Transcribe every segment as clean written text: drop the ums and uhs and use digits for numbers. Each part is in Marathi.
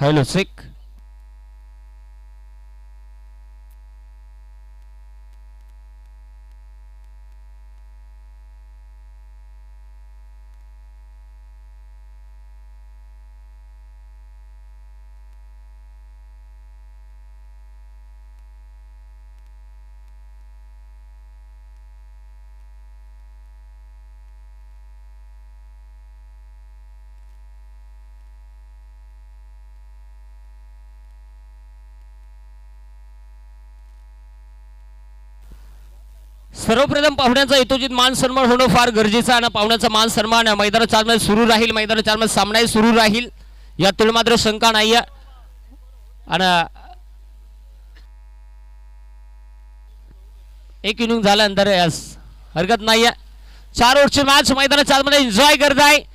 हॅलो सिक सर्वप्रथम पाहुण्याचा यथोचित मान सन्मान होणं फार गरजेचं आहे आणि पाहुण्याचा मान सन्मान मैदानात चालमध्ये सुरू राहील. मैदानात चालमध्ये सामनाही सुरू राहील यात मात्र शंका नाही आहे. आणि एक इनिंग झाल्यानंतर यास हरकत नाही आहे. 4 ओव्हरची मॅच मैदानात चालमध्ये एन्जॉय करत आहे.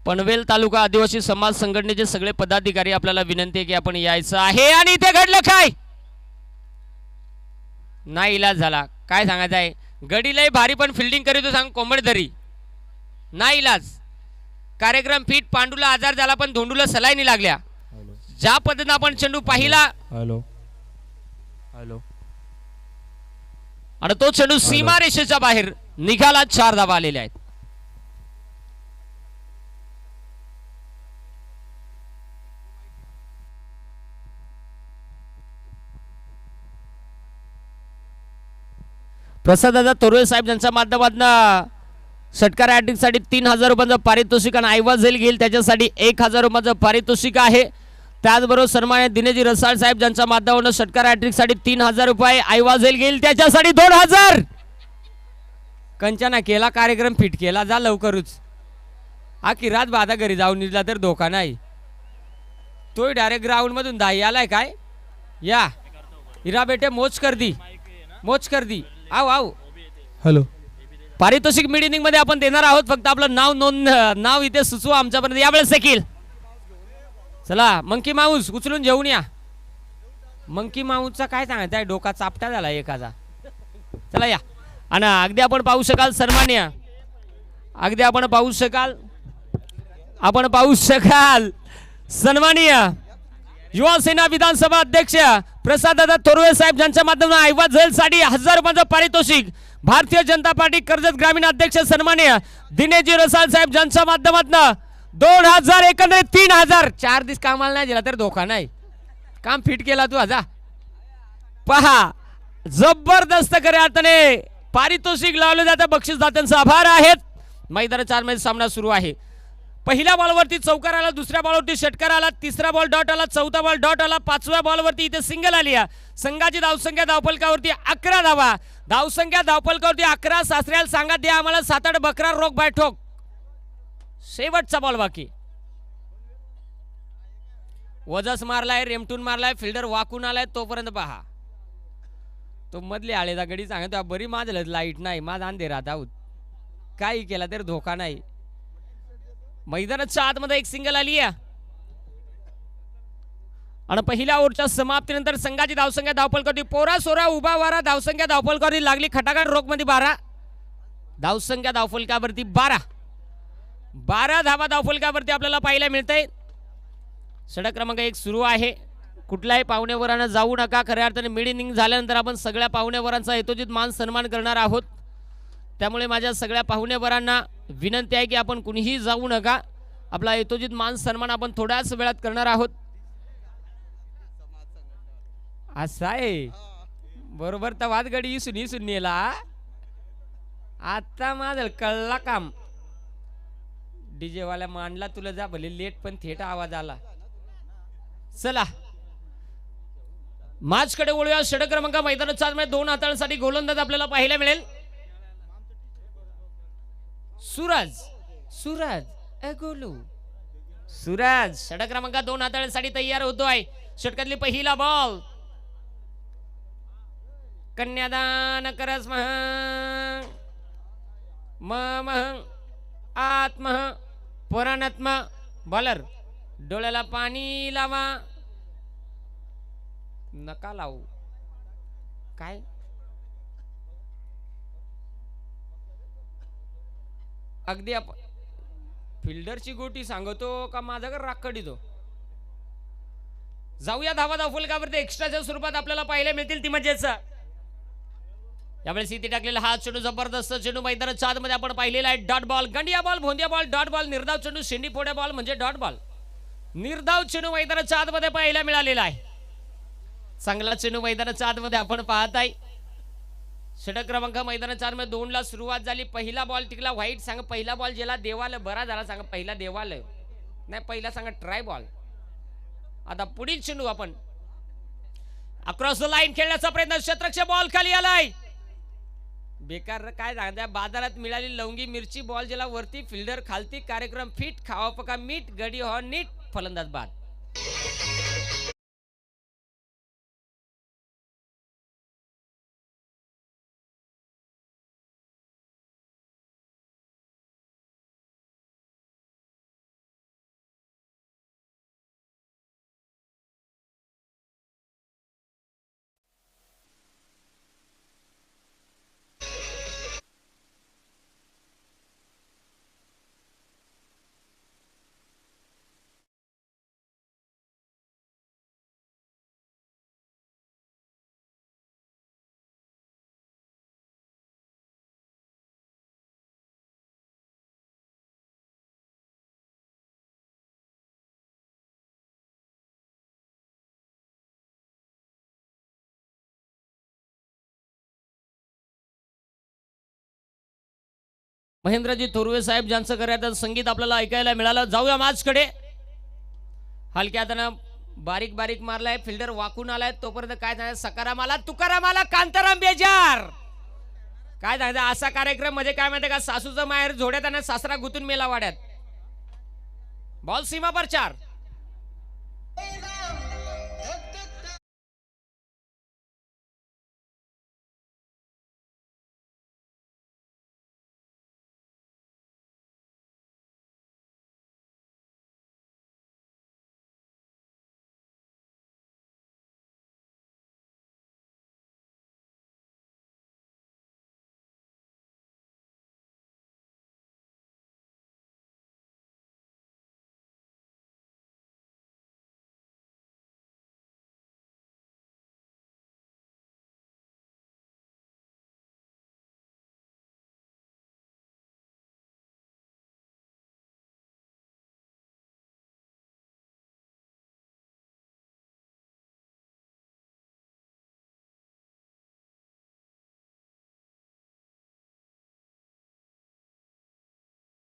पनवेल तालुका आदिवासी समाज संघटनेचे सगळे पदाधिकारी आपल्याला विनंती आहे की आपण यायचं आहे. आणि इथे घडलं काय नाही इलाज झाला. काय सांगायचं आहे गडीलाही भारी पण फिल्डिंग करीत सांग कोंबड धरी नाही इलाज. कार्यक्रम फिट पांडूला आजार झाला पण धोंडूला सलाईनी लागल्या. ज्या पद्धतीने आपण चेंडू पाहिला हॅलो हॅलो आणि तो चेंडू सीमा रेषेच्या बाहेर निघाला. 4 धावा आलेल्या आहेत. प्रसाददादा तोरवे साहेब यांच्या माध्यमातून षटकार साठी 3000 रुपयांचं पारितोषिक आणि ऐवज घेईल त्याच्यासाठी 1000 रुपयांचं पारितोषिक आहे. त्याचबरोबर सन्मान्य दिनेशजी रसाळ साहेब ज्यांच्या माध्यमातून षटकार साठी 3000 रुपये ऐवज घेईल त्याच्यासाठी 2000. कंचना केला कार्यक्रम फिट केला जा लवकरच. हा किरात बाधा घरी जाऊन निघला तर धोका नाही. तो डायरेक्ट ग्राउंड मधून धाई आलाय काय या हिरा बेटे मोच कर दी आव आव. हॅलो पारितोषिक मीटिंग मध्ये आपण देणार आहोत. फक्त आपलं नाव इथे सुचवा आमच्यापर्यंत यावेळेस देखील. चला मंकी माऊस उचलून घेऊन या. मंकी माऊसचा काय सांगायचं आहे डोका चापटा झाला एखादा. चला या. आणि अगदी आपण पाहू शकाल सन्मान्य अगदी आपण पाहू शकाल सन्माननीय युवा सेना विधानसभा अध्यक्ष प्रसाददादा तोरवे साहेब ज्यांच्या माध्यमातून ऐवज साठी 1000 रुपयांचं पारितोषिक. भारतीय जनता पार्टी कर्जत ग्रामीण अध्यक्ष सन्माननीय दिनेशजी रसाळ साहेब ज्यांच्या माध्यमातून 2000 एकंदरीत 3000. 4 दिवस कामाला नाही गेला तर धोका नाही. काम फिट केला तू आजा पहा जबरदस्त करे अर्थाने पारितोषिक लावले जातं. बक्षीसदात्यांचे आभार आहेत. मैदान 4 मध्ये सामना सुरू आहे. पहिल्या बॉलवरती चौकार आला, दुसऱ्या बॉलवरती षटकार आला, तिसरा बॉल डॉट आला, चौथा बॉल डॉट आला, 5व्या बॉलवरती इथे सिंगल आली. संघाची धावसंख्या धावफलकावरती 11 धावा. धावसंख्या धावफलकावरती 11. सासऱ्याला सांगा द्या आम्हाला 7-8 बकरा रोग बैठोक. शेवटचा बॉल बाकी. वजस मारलाय, रेमटून मारलाय, फिल्डर वाकून आलाय तोपर्यंत पहा. तो मधले आळेचा गडी सांगत बरी माझं लाईट नाही माझा अंधेरात आहोत काही केला तर धोका नाही. मैदानाच्या आतमध्ये एक सिंगल आली आहे. आणि पहिल्या ओव्हरच्या समाप्तीनंतर संघाची धावसंख्या धावफलकावरती पोरा सोरा उभा वारा. धावसंख्या धावफलकावरती लागली खटाखट रोख मध्ये 12. धावसंख्या धावफलकावरती 12 धावा धावफलकावरती आपल्याला पाहायला मिळते. षटक क्रमांक 1 सुरू आहे. कुठल्याही पाहुणेवरांना जाऊ नका. खऱ्या अर्थाने मिड इनिंग झाल्यानंतर आपण सगळ्या पाहुणेवरांचा यथोचित मान सन्मान करणार आहोत. त्यामुळे माझ्या सगळ्या पाहुणेवरांना विनंती आहे की आपण कुणीही जाऊ नका. आपला यथोचित मान सन्मान आपण थोड्याच वेळात करणार आहोत. असं आहे बरोबर. तर वाद गडी सुनीला आता माझं कळला काम. डीजे वाला मांडला तुला जा भले लेट पण थेट आवाज आला. चला मॅच कडे वळूया. षटक क्रमांक मैदानात 4 मध्ये 2 हाताळण्यासाठी गोलंदाज आपल्याला पाहायला मिळेल. सूरज गोलू सूरज षटक क्रमांक 2 हाताळण्यासाठी तयार होतोय. षटकातली पहिला बॉल. कन्यादान करस आत्म पुराणात्मा. बॉलर डोळ्याला पाणी लावा. नका लावू काय अगदी फिल्डरची गोटी सांगतो का माझा का राग काढितो. जाऊया धावा धावफलकावरती एक्स्ट्राच्या स्वरूपात आपल्याला पाहायला मिळतील ती मजेचा. यावेळेस इथे टाकलेला हा चेंडू जबरदस्त चेंडू मैदानाच्या आतमध्ये आपण पाहिलेला आहे. डॉट बॉल, गंडिया बॉल, भोंदिया बॉल, डॉट बॉल, निर्धाव चेंडू, शेंडी फोड्या बॉल म्हणजे डॉट बॉल. निर्धाव चेंडू मैदानाच्या आतमध्ये पाहायला मिळालेला आहे. चांगला चेंडू मैदानाच्या आतमध्ये आपण पाहत आहे. षटक क्रमांक मैदानाच्या आतमध्ये 2 ला सुरुवात झाली. पहिला बॉल टिकला व्हाईट. सांग पहिला बॉल ज्याला देवाल बरा झाला. सांग पहिला देवाल नाही, पहिला सांगा ट्राय बॉल. आता पुढील चेंडू आपण अक्रॉस द लाईन खेळण्याचा प्रयत्न. शतरक्षक बॉल खाली आलाय. बेकार काय सांगता, बाजारात मिळाली लवंगी मिरची बॉल ज्याला वरती फिल्डर खालती. कार्यक्रम फिट, खावा पका मीठ, गडी हॉ नीट, फलंदाज बाद. महेंद्रजी थोरवे साहेब ज्यांचं करायचं संगीत आपल्याला ऐकायला मिळालं. जाऊया मॅचकडे. हलक्या हातानं बारीक बारीक मारलाय. फिल्डर वाकून आलाय. तोपर्यंत काय झालं, सकाराम आला, तुकाराम आला, कांताराम बेजार. काय झालं असा कार्यक्रम म्हणजे काय माहिती का, सासूचं माहेर झोड्यात आणि सासरा गुतून मेला वाड्यात. बॉल सीमा पर 4.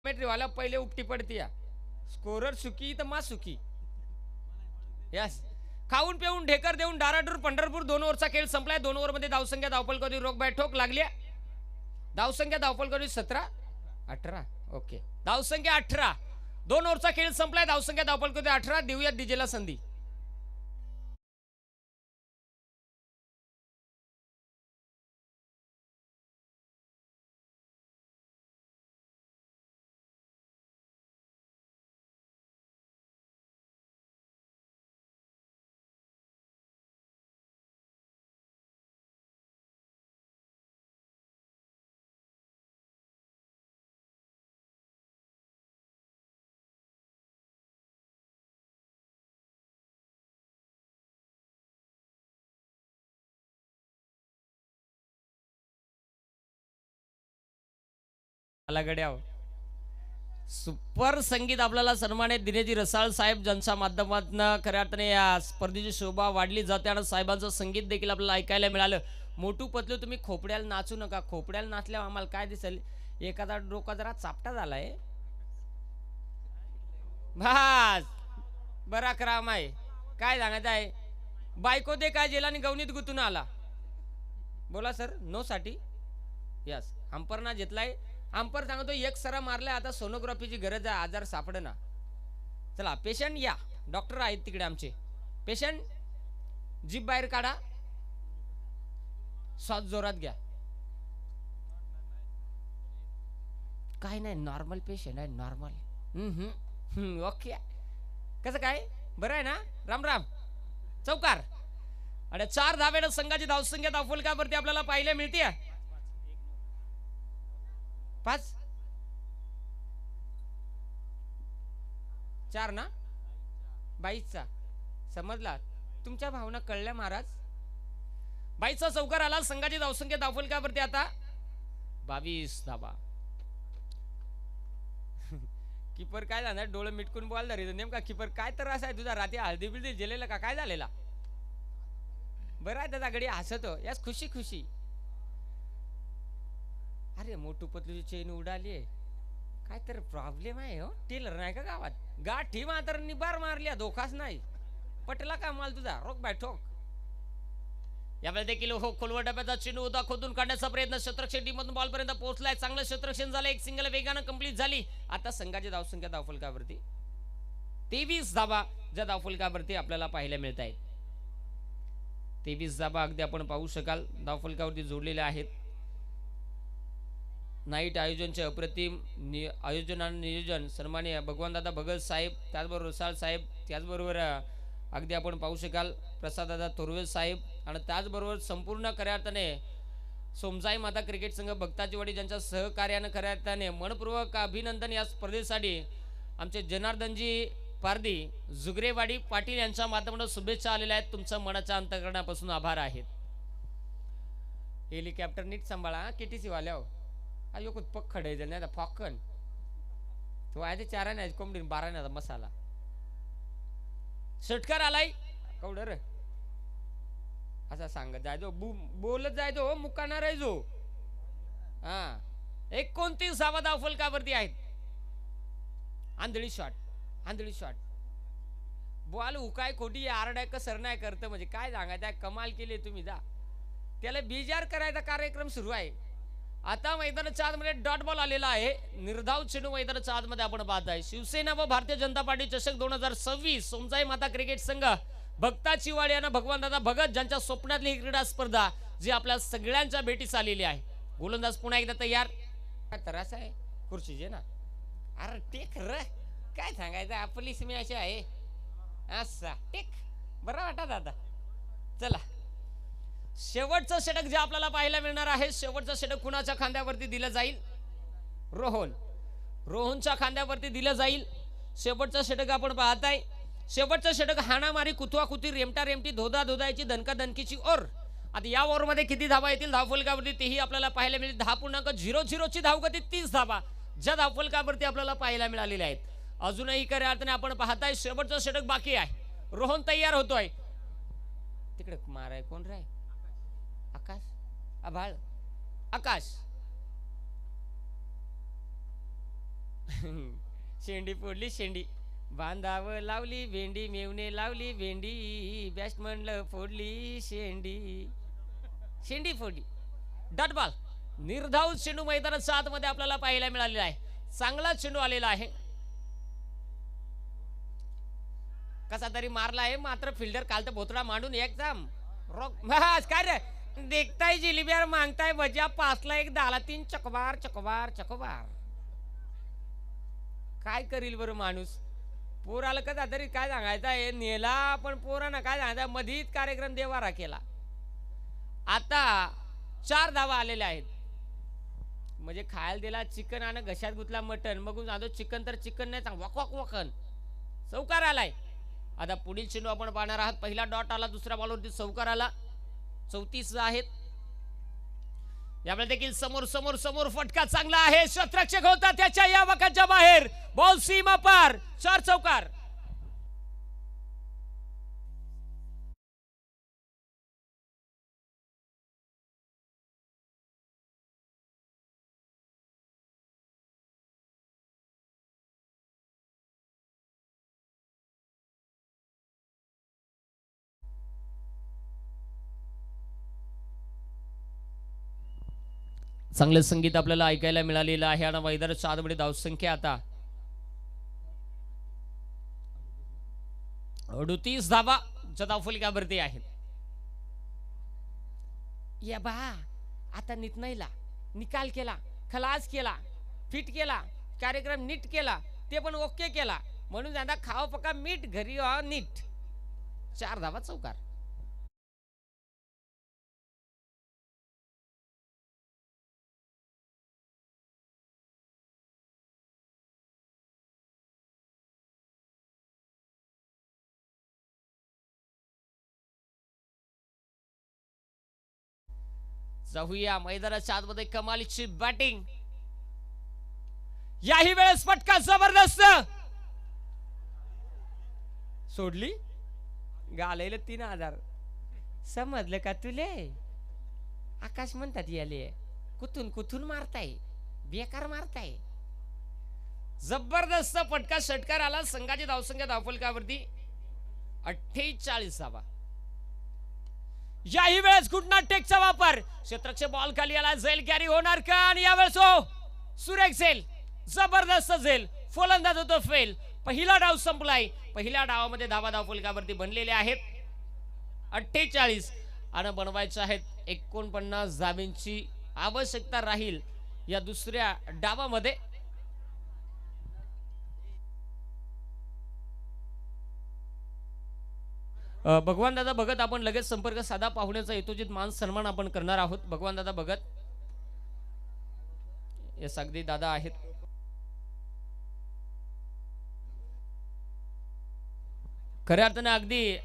वाला पहिले उपटी पडती या. स्कोरर सुखी तर मा सुखी. यस. खाऊन पिऊन ढेकर देऊन डाराडूर पंढरपूर. 2 ओव्हरचा खेळ संपलाय. 2 ओव्हरमध्ये धावसंख्या धावफल करून रोग बॅट ठोक लागल्या. धावसंख्या धावफल करून 17 18. ओके, धावसंख्या 18. 2 ओव्हरचा खेळ संपलाय. धावसंख्या धावफल करून 18. देऊया डीजेला संधी. गड्याव सुपर संगीत आपल्याला सन्मानित दिनेजी रसाळ साहेब ज्यांच्या माध्यमातून खऱ्या अर्थाने या स्पर्धेची शोभा वाढली जाते आणि साहेबांचं संगीत देखील आपल्याला ऐकायला मिळालं. मोठू पतलू तुम्ही खोपड्याला नाचू नका. खोपड्याला नाचल्यावर आम्हाला काय दिसेल, एखादा डोका जरा चापटा झालाय. बस बरा क्राम आहे. काय सांगायचं आहे, बायको दे काय जेलाने गवनीत गुतून आला. बोला सर. नो साठी यस. अंपरना घेतलाय. अंपर सांगतो एक सरा मारलाय. आता सोनोग्राफीची गरज आहे. आजार सापड ना. चला पेशंट या. डॉक्टर आहेत तिकडे आमचे. पेशंट जीभ बाहेर काढा. श्वास जोरात घ्या. काय नाही, नॉर्मल पेशंट आहे. नॉर्मल. ओके. कसं काय, बरं आहे ना. राम राम. चौकार. आणि 4 धावेनं संघाची धावसंख्या धावफलकावरती आपल्याला पाहायला मिळते. 5 4 ना 22चा समजला. तुमच्या भावना कळल्या महाराज. 22चा चौकार आला. संघाची धावसंख्या धावफलकावरती आता 22 धावा. किपर काय झालं डोळे मिटकून बॉल धरी नेमका किपर काय तर असा आहे तुझा रात्री हळदी बिळदी गेलेला का काय झालेला. बरं आहे त्याचा गडी हसतो यास खुशी खुशी. अरे मोठू पतलूची चेन उडाली काय तर प्रॉब्लेम आहे हो. टेलर नाही का गावात गाठी मात्र निबार मारल्या धोकाच नाही. पटला का माल तुझा रोक बाय ठोक. यावेळी देखील हो खोलवर डब्याचा चेंडू होता खोदून काढण्याचा प्रयत्न क्षेत्ररक्षण टीम मधून बॉल पर्यंत पोहोचलाय. चांगलं क्षेत्ररक्षण झालं. एक सिंगल वेगानं कंप्लीट झाली. आता संघाची धावसंख्या धावफलकावरती 23 धावा ज्या धावफलकावरती आपल्याला पाहायला मिळत आहेत. 23 धावा अगदी आपण पाहू शकाल धावफलकावरती जोडलेल्या आहेत. नाईट आयोजनचे अप्रतिम आयोजन आणि नियोजन सन्माननीय भगवानदादा भगत साहेब त्याचबरोबर रसाळ साहेब त्याचबरोबर अगदी आपण पाहू शकाल प्रसाददादा तोरवे साहेब आणि त्याचबरोबर संपूर्ण खऱ्या अर्थाने सोमसाई माता क्रिकेट संघ भक्ताचीवाडी ज्यांच्या सहकार्यानं खऱ्या अर्थाने मनपूर्वक अभिनंदन या स्पर्धेसाठी आमचे जनार्दनजी पारदी जुगरेवाडी पाटील यांच्या माध्यमातून शुभेच्छा आलेल्या आहेत. तुमचं मनाच्या अंतःकरणापासून आभार आहेत. हेलिकॉप्टर नीट सांभाळा केटीसी वाल्या अयो कुछ पक खडे नाही आता फॉकन तो आहे ते 4 नाही कोंबडी 12 नाही मसाला षटकार आलाय कवडर असा सांगत जायचो बोलत जायचो मुकाना राहायचो. हा 29 धावा धावफलकावरती आहेत. आंधळी शॉट बॉल उकाय खोटी आरडाय कसर नाही करतं म्हणजे काय सांगायचं कमाल केली तुम्ही जा. त्याला बेजार करायचा कार्यक्रम सुरू आहे. आता मैदानाच्या आतमध्ये डॉट बॉल आलेला आहे. निर्धाव चेंडू मैदानाच्या आतमध्ये आपण पाहत आहे. शिवसेना व भारतीय जनता पार्टी चषक 2026 सोमसाई माता क्रिकेट संघ भक्ताचीवाडी आणि भगवानदादा भगत ज्यांच्या स्वप्नातली ही क्रीडा स्पर्धा जी आपल्या सगळ्यांच्या भेटीस आलेली आहे. गोलंदाज पुन्हा एकदा तयार. काय त्रास आहे खुर्चीचे ना अरे टेक र काय सांगायचं आपली सिमी अशी आहे असा टेक बरं वाटत आता. चला शेवटचं षटक जे आपल्याला पाहायला मिळणार आहे. शेवटचं षटक कुणाच्या खांद्यावरती दिलं जाईल. रोहनच्या खांद्यावरती दिलं जाईल. शेवटचं षटक आपण पाहताय. शेवटचं षटक हाणामारी कुतवाकुती रेमटा रेमटी धोदा धोदायची दणकादणकीची ओर. आता या ओव्हरमध्ये किती धावा येतील धावफलकावरती तेही आपल्याला पाहायला मिळेल. 10.00 ची धावगती 30 धावा ज्या धावफलकावरती आपल्याला पाहायला मिळालेल्या आहेत. अजूनही खऱ्या अर्थाने आपण पाहताय शेवटचं षटक बाकी आहे. रोहन तयार होतोय. तिकडे माराय कोण राय आकाश आभाळ आकाश शेंडी फोडली शेंडी बांधाव लावली भेंडी मेवणे लावली भेंडी बॅस्ट म्हणलं फोडली शेंडी फोडली. डॉट बॉल निर्धाव चेंडू मैदानाच्या आतमध्ये आपल्याला पाहायला मिळालेला आहे. चांगला चेंडू आलेला आहे. कसा तरी मारला आहे मात्र फिल्डर काल तर भोतडा मांडून एकदम रॉक काय रे देखताय जिलेबियार मागताय भज्या पाचला एक 10-3 चकबार चकबार चकबार. काय करील बरं माणूस. पोराला कसा तरी काय सांगायचं आहे नेला पण पोरानं काय सांगायचं मधीच कार्यक्रम देवारा केला. आता 4 धावा आलेल्या आहेत. म्हणजे खायला दिला चिकन आणि घशात गुतला मटन मग जातो चिकन तर चिकन नाही सांग वक वक वकन. चौकार आलाय. आता पुढील चेंडू आपण पाहणार आहात. पहिला डॉट आला दुसऱ्या बॉलवरती चौकार आला. 34 आहेत. यावेळी देखील समोर समोर समोर फटका चांगला आहे. क्षेत्ररक्षक होता त्याच्या या वकाच्या बाहेर बॉल सीमा पार 4 चौकार. चांगलं संगीत आपल्याला ऐकायला मिळालेलं आहे आणि मैदानाच्या आतमध्ये धावसंख्या आता 38 धावा धावफलकावरती आहेत. या बा आता नितनईला निकाल केला खलास केला फिट केला कार्यक्रम नीट केला ते पण ओके केला म्हणून आता खाव पका मीठ घरी नीट 4 धावा चौकार. जाऊया मैदानाच्या आतमध्ये कमालीची बॅटिंग. याही वेळेस फटका जबरदस्त सोडली. गालेले 3000 समजलं का तुले? आकाश म्हणतात याले कुठून कुठून मारताय, बेकार मारताय. जबरदस्त फटका षटकार आला. संघाची धावसंख्या धावफलकावरती 48. याही वेळेस गुडनाट टेकचा वापर. क्षेत्रक्षे बॉल खाली आला. झेल कॅरी होणार का? आणि यावेळेस हो सुरेख झेल, जबरदस्त झेल. फलंदाज होतो फेल. पहिला डाव संपलाय. पहिल्या डावामध्ये धावा धावफलकावरती बनलेले आहेत 48 आणि बनवायचे आहेत 49 धावांची आवश्यकता राहील या दुसऱ्या डावामध्ये. भगवान दादा भगत आपण लगेच संपर्क साधा. पाहुण्याचा यथोचित मान सन्मान आपण करणार आहोत. भगवान दादा भगत हे अगदी दादा आहेत. खऱ्या अर्थाने अगदी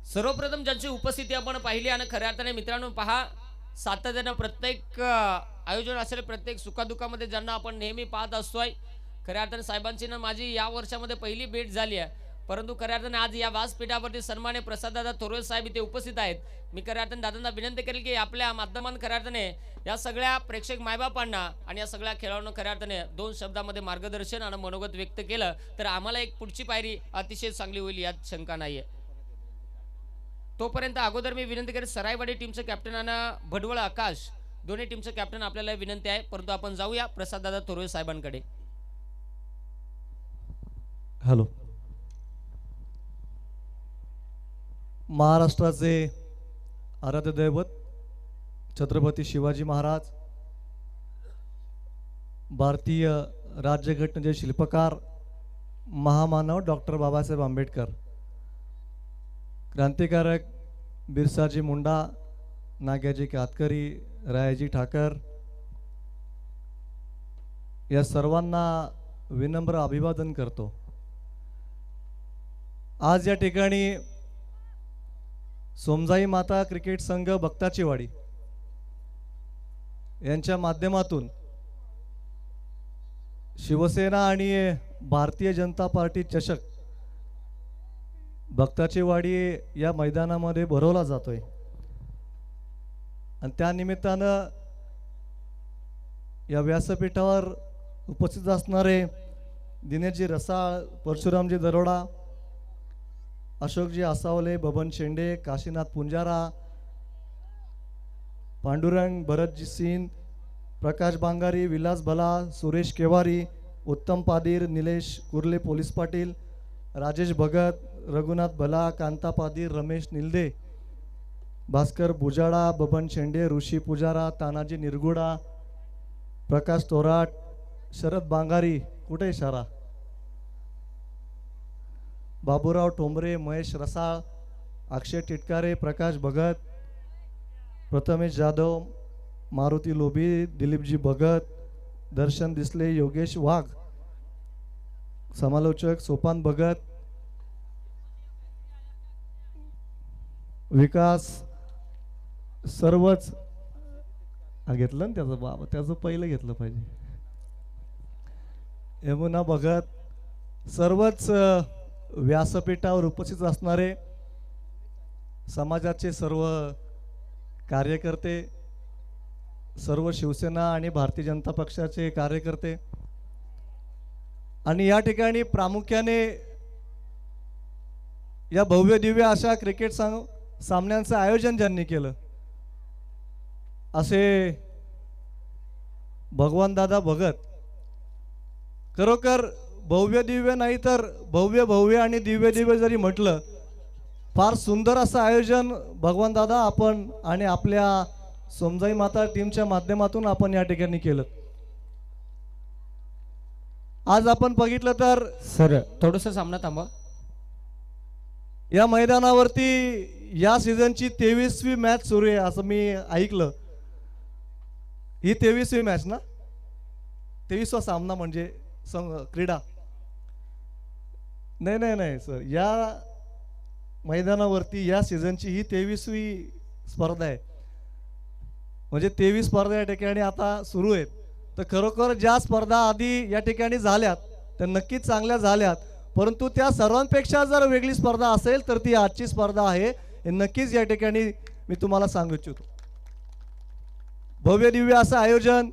सर्वप्रथम ज्यांची उपस्थिती आपण पाहिली आणि खऱ्या अर्थाने मित्रांनो पहा, सातत्याने प्रत्येक आयोजन असेल, प्रत्येक सुखादुखामध्ये ज्यांना आपण नेहमी पाहत असतोय. खऱ्या अर्थाने साहेबांची ना माझी या वर्षामध्ये पहिली भेट झाली आहे. परंतु खऱ्या अर्थाने आज या व्यासपीठावरती सन्मान्य प्रसाददादा थोरवे साहेब इथे उपस्थित आहेत. मी खऱ्या अर्थाने दादांना विनंती करेल की आपल्या माध्यमातून खऱ्या अर्थाने या सगळ्या प्रेक्षक मायबापांना आणि या सगळ्या खेळाडूंना खऱ्या अर्थाने 2 शब्दामध्ये मार्गदर्शन आणि मनोगत व्यक्त केलं तर आम्हाला एक पुढची पायरी अतिशय चांगली होईल यात शंका नाहीये. तोपर्यंत अगोदर मी विनंती करेन सरायवाडी टीमचे कॅप्टन आणि भडवळ आकाश दोन्ही टीमचे कॅप्टन आपल्याला विनंती आहे. परंतु आपण जाऊया प्रसाददादा थोरवे साहेबांकडे. हॅलो. महाराष्ट्राचे आराध्य दैवत छत्रपती शिवाजी महाराज, भारतीय राज्यघटनेचे शिल्पकार महामानव डॉक्टर बाबासाहेब आंबेडकर, क्रांतिकारक बिरसाजी मुंडा, नाग्याजी कातकरी, रायाजी ठाकर या सर्वांना विनम्र अभिवादन करतो. आज या ठिकाणी सोमजाई माता क्रिकेट संघ भक्ताचीवाडी यांच्या माध्यमातून शिवसेना आणि भारतीय जनता पार्टी चषक भक्ताचीवाडी या मैदानामध्ये भरवला जातोय. आणि त्या निमित्तानं या व्यासपीठावर उपस्थित असणारे दिनेशजी रसाळ, परशुरामजी दरोडा, अशोकजी आसावले, बबन शेंडे, काशीनाथ पुंजारा, पांडुरंग भरतजी सिंह, प्रकाश बांगारी, विलास भला, सुरेश केवारी, उत्तम पादीर, निलेश कुर्ले पोलीस पाटील, राजेश भगत, रघुनाथ भला, कांता पादीर, रमेश निलदे, भास्कर बुजाडा, बबन शेंडे, ऋषी पुजारा, तानाजी निरगुडा, प्रकाश तोराट, शरद बांगारी, कुठे इशारा, बाबूराव टोंबरे, महेश रसाळ, अक्षय टिटकारे, प्रकाश भगत, प्रथमेश जाधव, मारुती लोभी, दिलीपजी भगत, दर्शन दिसले, योगेश वाघ, समालोचक सोपान भगत, विकास, सर्वच घेतलं ना त्याचं बाबा, त्याचं पहिलं घेतलं पाहिजे, यमुना भगत, सर्वच व्यासपीठावर उपस्थित असणारे समाजाचे सर्व कार्यकर्ते, सर्व शिवसेना आणि भारतीय जनता पक्षाचे कार्यकर्ते आणि या ठिकाणी प्रामुख्याने या भव्य दिव्य अशा क्रिकेट सामन्यांचं आयोजन ज्यांनी केलं असे भगवान दादा भगत, खरोखर भव्य दिव्य नाही तर भव्य भव्य आणि दिव्य दिव्य जरी म्हटलं, फार सुंदर असं आयोजन भगवान दादा आपण आणि आपल्या सोमजाई माता टीमच्या माध्यमातून आपण या ठिकाणी केलं. आज आपण बघितलं तर सर थोडंसं सामना थांबा. या मैदानावरती या सीझनची 23वी मॅच सुरू आहे असं मी ऐकलं. ही 23वी मॅच ना, 23वा सामना म्हणजे क्रीडा नाही नाही नाही सर, या मैदानावरती या सीझनची ही 23वी स्पर्धा आहे, म्हणजे 23 स्पर्धा या ठिकाणी आता सुरू आहेत. तर खरोखर ज्या स्पर्धा आधी या ठिकाणी झाल्यात त्या नक्कीच चांगल्या झाल्यात, परंतु त्या सर्वांपेक्षा जर वेगळी स्पर्धा असेल तर ती आजची स्पर्धा आहे, हे नक्कीच या ठिकाणी मी तुम्हाला सांगू इच्छितो. भव्य दिव्य असं आयोजन,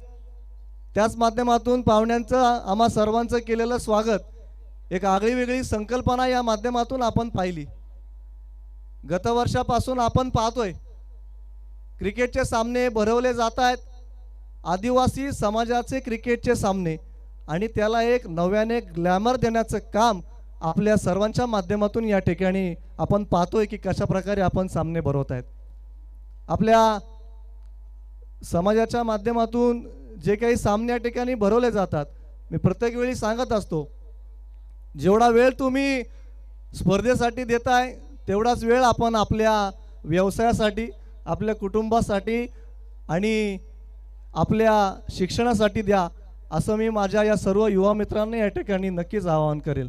त्याच माध्यमातून पाहुण्यांचं आम्हा सर्वांचं केलेलं स्वागत, एक आगळीवेगळी संकल्पना या माध्यमातून आपण पाहिली. गतवर्षापासून आपण पाहतोय क्रिकेटचे सामने भरवले जात आहेत, आदिवासी समाजाचे क्रिकेटचे सामने, आणि त्याला एक नव्याने ग्लॅमर देण्याचं काम आपल्या सर्वांच्या माध्यमातून या ठिकाणी आपण पाहतोय की कशा प्रकारे आपण सामने भरवत आहेत. आपल्या समाजाच्या माध्यमातून जे काही सामने या ठिकाणी भरवले जातात, मी प्रत्येक वेळी सांगत असतो, जेवढा वेळ तुम्ही स्पर्धेसाठी देताय तेवढाच वेळ आपण आपल्या व्यवसायासाठी, आपल्या कुटुंबासाठी आणि आपल्या शिक्षणासाठी द्या, असं मी माझ्या या सर्व युवा मित्रांना या ठिकाणी नक्कीच आवाहन करेल.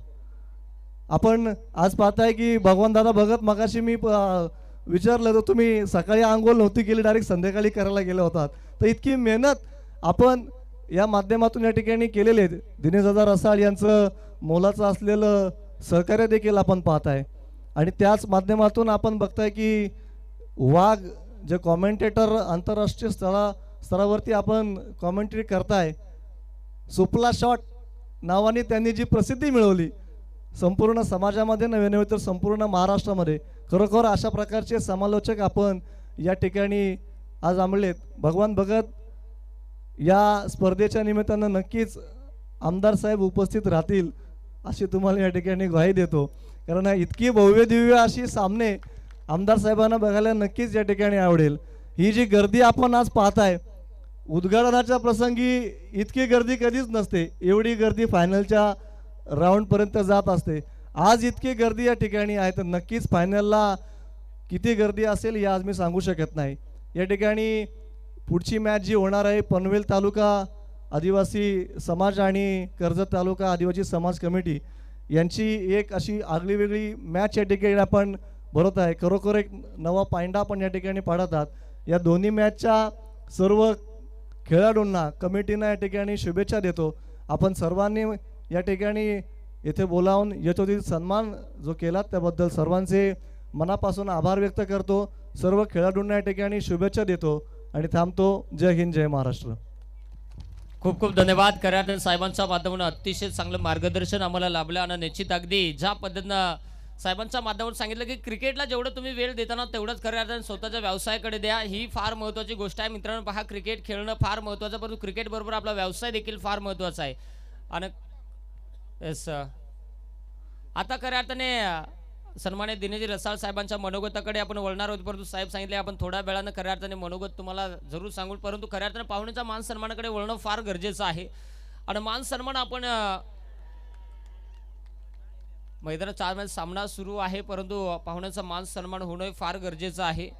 आपण आज पाहताय की भगवान दादा भगत, मगाशी मी विचारलं तर तुम्ही सकाळी आंघोळ नव्हती केली, डायरेक्ट संध्याकाळी करायला गेले होतात. तर इतकी मेहनत आपण या माध्यमातून या ठिकाणी केलेले आहेत. दिनेश दादा रसाळ यांचं मोलाचं असलेलं सहकार्य देखील आपण पाहताय, आणि त्याच माध्यमातून आपण बघताय की वाघ जे कॉमेंटेटर आंतरराष्ट्रीय स्तरावरती आपण कॉमेंट्री करताय, सुपला शॉट नावाने त्यांनी जी प्रसिद्धी मिळवली संपूर्ण समाजामध्ये नव्हे तर संपूर्ण महाराष्ट्रामध्ये, खरोखर अशा प्रकारचे समालोचक आपण या ठिकाणी आज आंबलेत. भगवान भगत या स्पर्धेच्या निमित्तानं नक्कीच आमदार साहेब उपस्थित राहतील अशी तुम्हाला या ठिकाणी ग्वाही देतो, कारण इतकी भव्य दिव्य अशी सामने आमदार साहेबांना बघायला नक्कीच या ठिकाणी आवडेल. ही जी गर्दी आपण आज पाहताय, उद्घाटनाच्या प्रसंगी इतकी गर्दी कधीच नसते, एवढी गर्दी फायनलच्या राऊंडपर्यंत जात असते. आज इतकी गर्दी या ठिकाणी आहे, तर नक्कीच फायनलला किती गर्दी असेल हे आज मी सांगू शकत नाही. या ठिकाणी पुढची मॅच जी होणार आहे, पनवेल तालुका आदिवासी समाज आणि कर्जत तालुका आदिवासी समाज कमिटी यांची एक अशी आगळी वेगळी मॅच या ठिकाणी आपण भरवत आहे. खरोखर एक नवा पायंडा आपण या ठिकाणी पाडत आहात. या दोन्ही मॅचच्या सर्व खेळाडूंना कमिटीनं या ठिकाणी शुभेच्छा देतो. आपण सर्वांनी या ठिकाणी येथे बोलावून यथोचित सन्मान जो केला त्याबद्दल सर्वांचे मनापासून आभार व्यक्त करतो. सर्व खेळाडूंना या ठिकाणी शुभेच्छा देतो आणि थांबतो. जय हिंद, जय महाराष्ट्र. खूप खूप धन्यवाद. कराड साहेबांच्या माध्यमातून अतिशय चांगलं मार्गदर्शन आम्हाला लाभलं, आणि निश्चित अगदी ज्या पद्धतीनं साहेबांच्या माध्यमातून सांगितलं की क्रिकेटला जेवढं तुम्ही वेळ देताना तेवढंच खऱ्या स्वतःच्या व्यवसायाकडे द्या, ही फार महत्त्वाची गोष्ट आहे. मित्रांनो पहा, क्रिकेट खेळणं फार महत्त्वाचं, परंतु क्रिकेट बरोबर आपला व्यवसाय देखील फार महत्त्वाचा आहे. आणि येस, आता खऱ्या अर्थाने सन्मानित दिनेश रसाळ साहेबांच्या मनोगताकडे आपण वळणार आहोत, परंतु साहेब सांगितले आपण थोड्या वेळानं खऱ्या अर्थाने मनोगत तुम्हाला जरूर सांगू, परंतु खऱ्या अर्थाने पाहुण्याच्या मान सन्मानाकडे वळणं फार गरजेचं आहे. आणि मान सन्मान आपण मैदानात 4 मॅच सामना सुरू आहे, परंतु पाहुण्याचा मान सन्मान होणं फार गरजेचं आहे.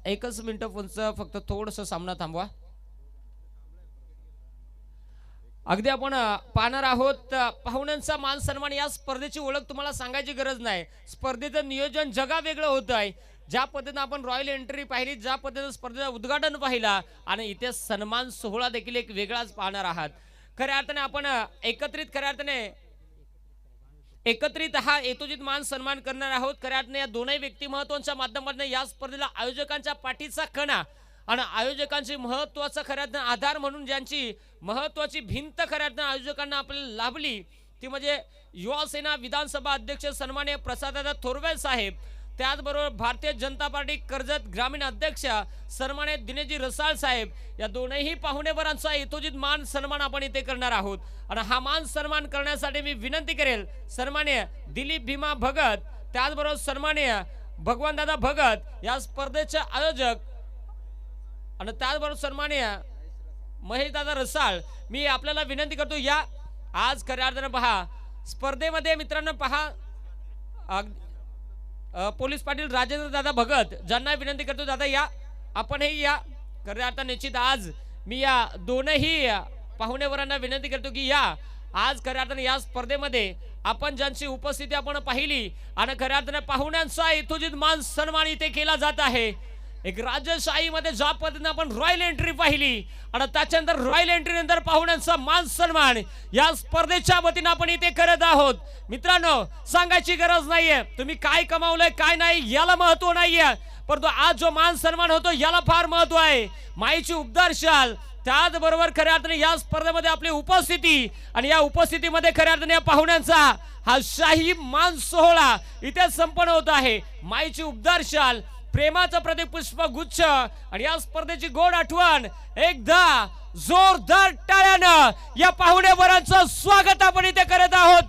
एकच मिनिट फोनचं फक्त थोडंसं सामना थांबवा. अगदी आपण पाहणार आहोत पाहुण्यांचा मान सन्मान. या स्पर्धेची ओळख तुम्हाला सांगायची गरज नाही. स्पर्धेचं नियोजन जगा वेगळं होत आहे. ज्या पद्धतीने आपण रॉयल एंट्री पाहिली, ज्या पद्धतीने स्पर्धेचं उद्घाटन पाहिला, आणि इथे सन्मान सोहळा देखील एक वेगळाच पाहणार आहात. खऱ्या अर्थाने आपण एकत्रित हा हेतुजित मान सन्मान करणार आहोत. खऱ्या अर्थाने या दोनही व्यक्तिमत्वांच्या माध्यमातून या स्पर्धेला आयोजकांच्या पाठीचा कणा आणि आयोजकांची महत्त्वाचा खऱ्या अर्थाने आधार म्हणून ज्यांची महत्त्वाची भिंत खऱ्या अर्थाने आयोजकांना आपल्याला लाभली, ती म्हणजे युवा सेना विधानसभा अध्यक्ष सन्माननीय प्रसाददादा थोरवे साहेब, त्याचबरोबर भारतीय जनता पार्टी कर्जत ग्रामीण अध्यक्ष सन्माननीय दिनेशजी रसाळ साहेब, या दोनही पाहुणेवरांचा यथोचित मान सन्मान आपण इथे करणार आहोत. आणि हा मान सन्मान करण्यासाठी मी विनंती करेल सन्माननीय दिलीप भीमा भगत, त्याचबरोबर सन्माननीय भगवानदादा भगत या स्पर्धेचे आयोजक, आणि त्याचबरोबर सन्माननीय महेशदादा रसाळ, मी आपल्याला विनंती करतो या आज खऱ्या अर्थाने पहा स्पर्धेमध्ये मित्रांनो पहा पोलीस पाटील राजेंद्र दादा भगत, ज्यांना विनंती करतो दादा या आपणही या. खऱ्या अर्थाने निश्चित आज मी या दोनही पाहुणेवरांना विनंती करतो की या आज खऱ्या अर्थाने या स्पर्धेमध्ये आपण ज्यांची उपस्थिती आपण पाहिली आणि खऱ्या अर्थाने पाहुण्यांचा यथोचित मान सन्मान इथे केला जात आहे. एक राजशाहीमध्ये ज्या पद्धतीने आपण रॉयल एंट्री पाहिली आणि त्याच्यानंतर रॉयल एंट्री नंतर पाहुण्यांचा मान सन्मान या स्पर्धेच्या वतीने आपण इथे करत आहोत. मित्रांनो, सांगायची गरज नाहीये तुम्ही काय कमावलंय काय नाही याला महत्व नाहीये, परंतु आज जो मान सन्मान होतो याला फार महत्व आहे. माईची उबदार शाल, त्याचबरोबर खऱ्या अर्थाने या स्पर्धेमध्ये आपली उपस्थिती आणि या उपस्थितीमध्ये खऱ्या अर्थाने या पाहुण्यांचा हा शाही मान सोहळा इथे संपन्न होत आहे. माईची उबदार शाल, प्रेमाचं प्रतीक पुष्प गुच्छ आणि या स्पर्धेची गोड आठवण. एकदा जोरदार टाळ्यानं या पाहुणेवरांचं स्वागत आपण इथे करत आहोत.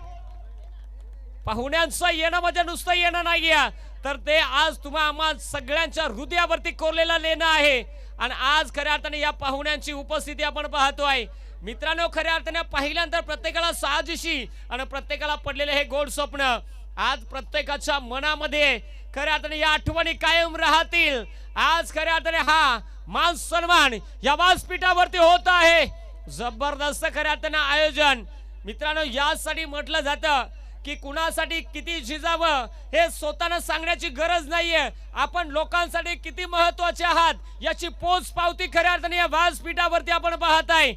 पाहुण्यांचं येणं म्हणजे नुसतं येणं नाहीये, तर ते आज तुम्हा आम्हा सगळ्यांच्या हृदयावरती कोरलेला लेणं आहे. आणि आज खऱ्या अर्थाने या पाहुण्यांची उपस्थिती आपण पाहतोय. मित्रांनो, खऱ्या अर्थाने पाहिल्यानंतर प्रत्येकाला साजिशी आणि प्रत्येकाला पडलेले हे गोड स्वप्न आज प्रत्येकाच्या मनामध्ये खऱ्या अर्थाने या आठवणी कायम राहतील. आज खऱ्या अर्थाने हा मान सन्मान या व्यासपीठावरती होत आहे. जबरदस्त खऱ्या अर्थाने आयोजन. मित्रांनो, यासाठी म्हटलं जातं की कुणासाठी किती झिजावं हे स्वतःला सांगण्याची गरज नाहीये. आपण लोकांसाठी किती महत्वाचे आहात याची पोच पावती खऱ्या अर्थाने या व्यासपीठावरती आपण पाहत आहे.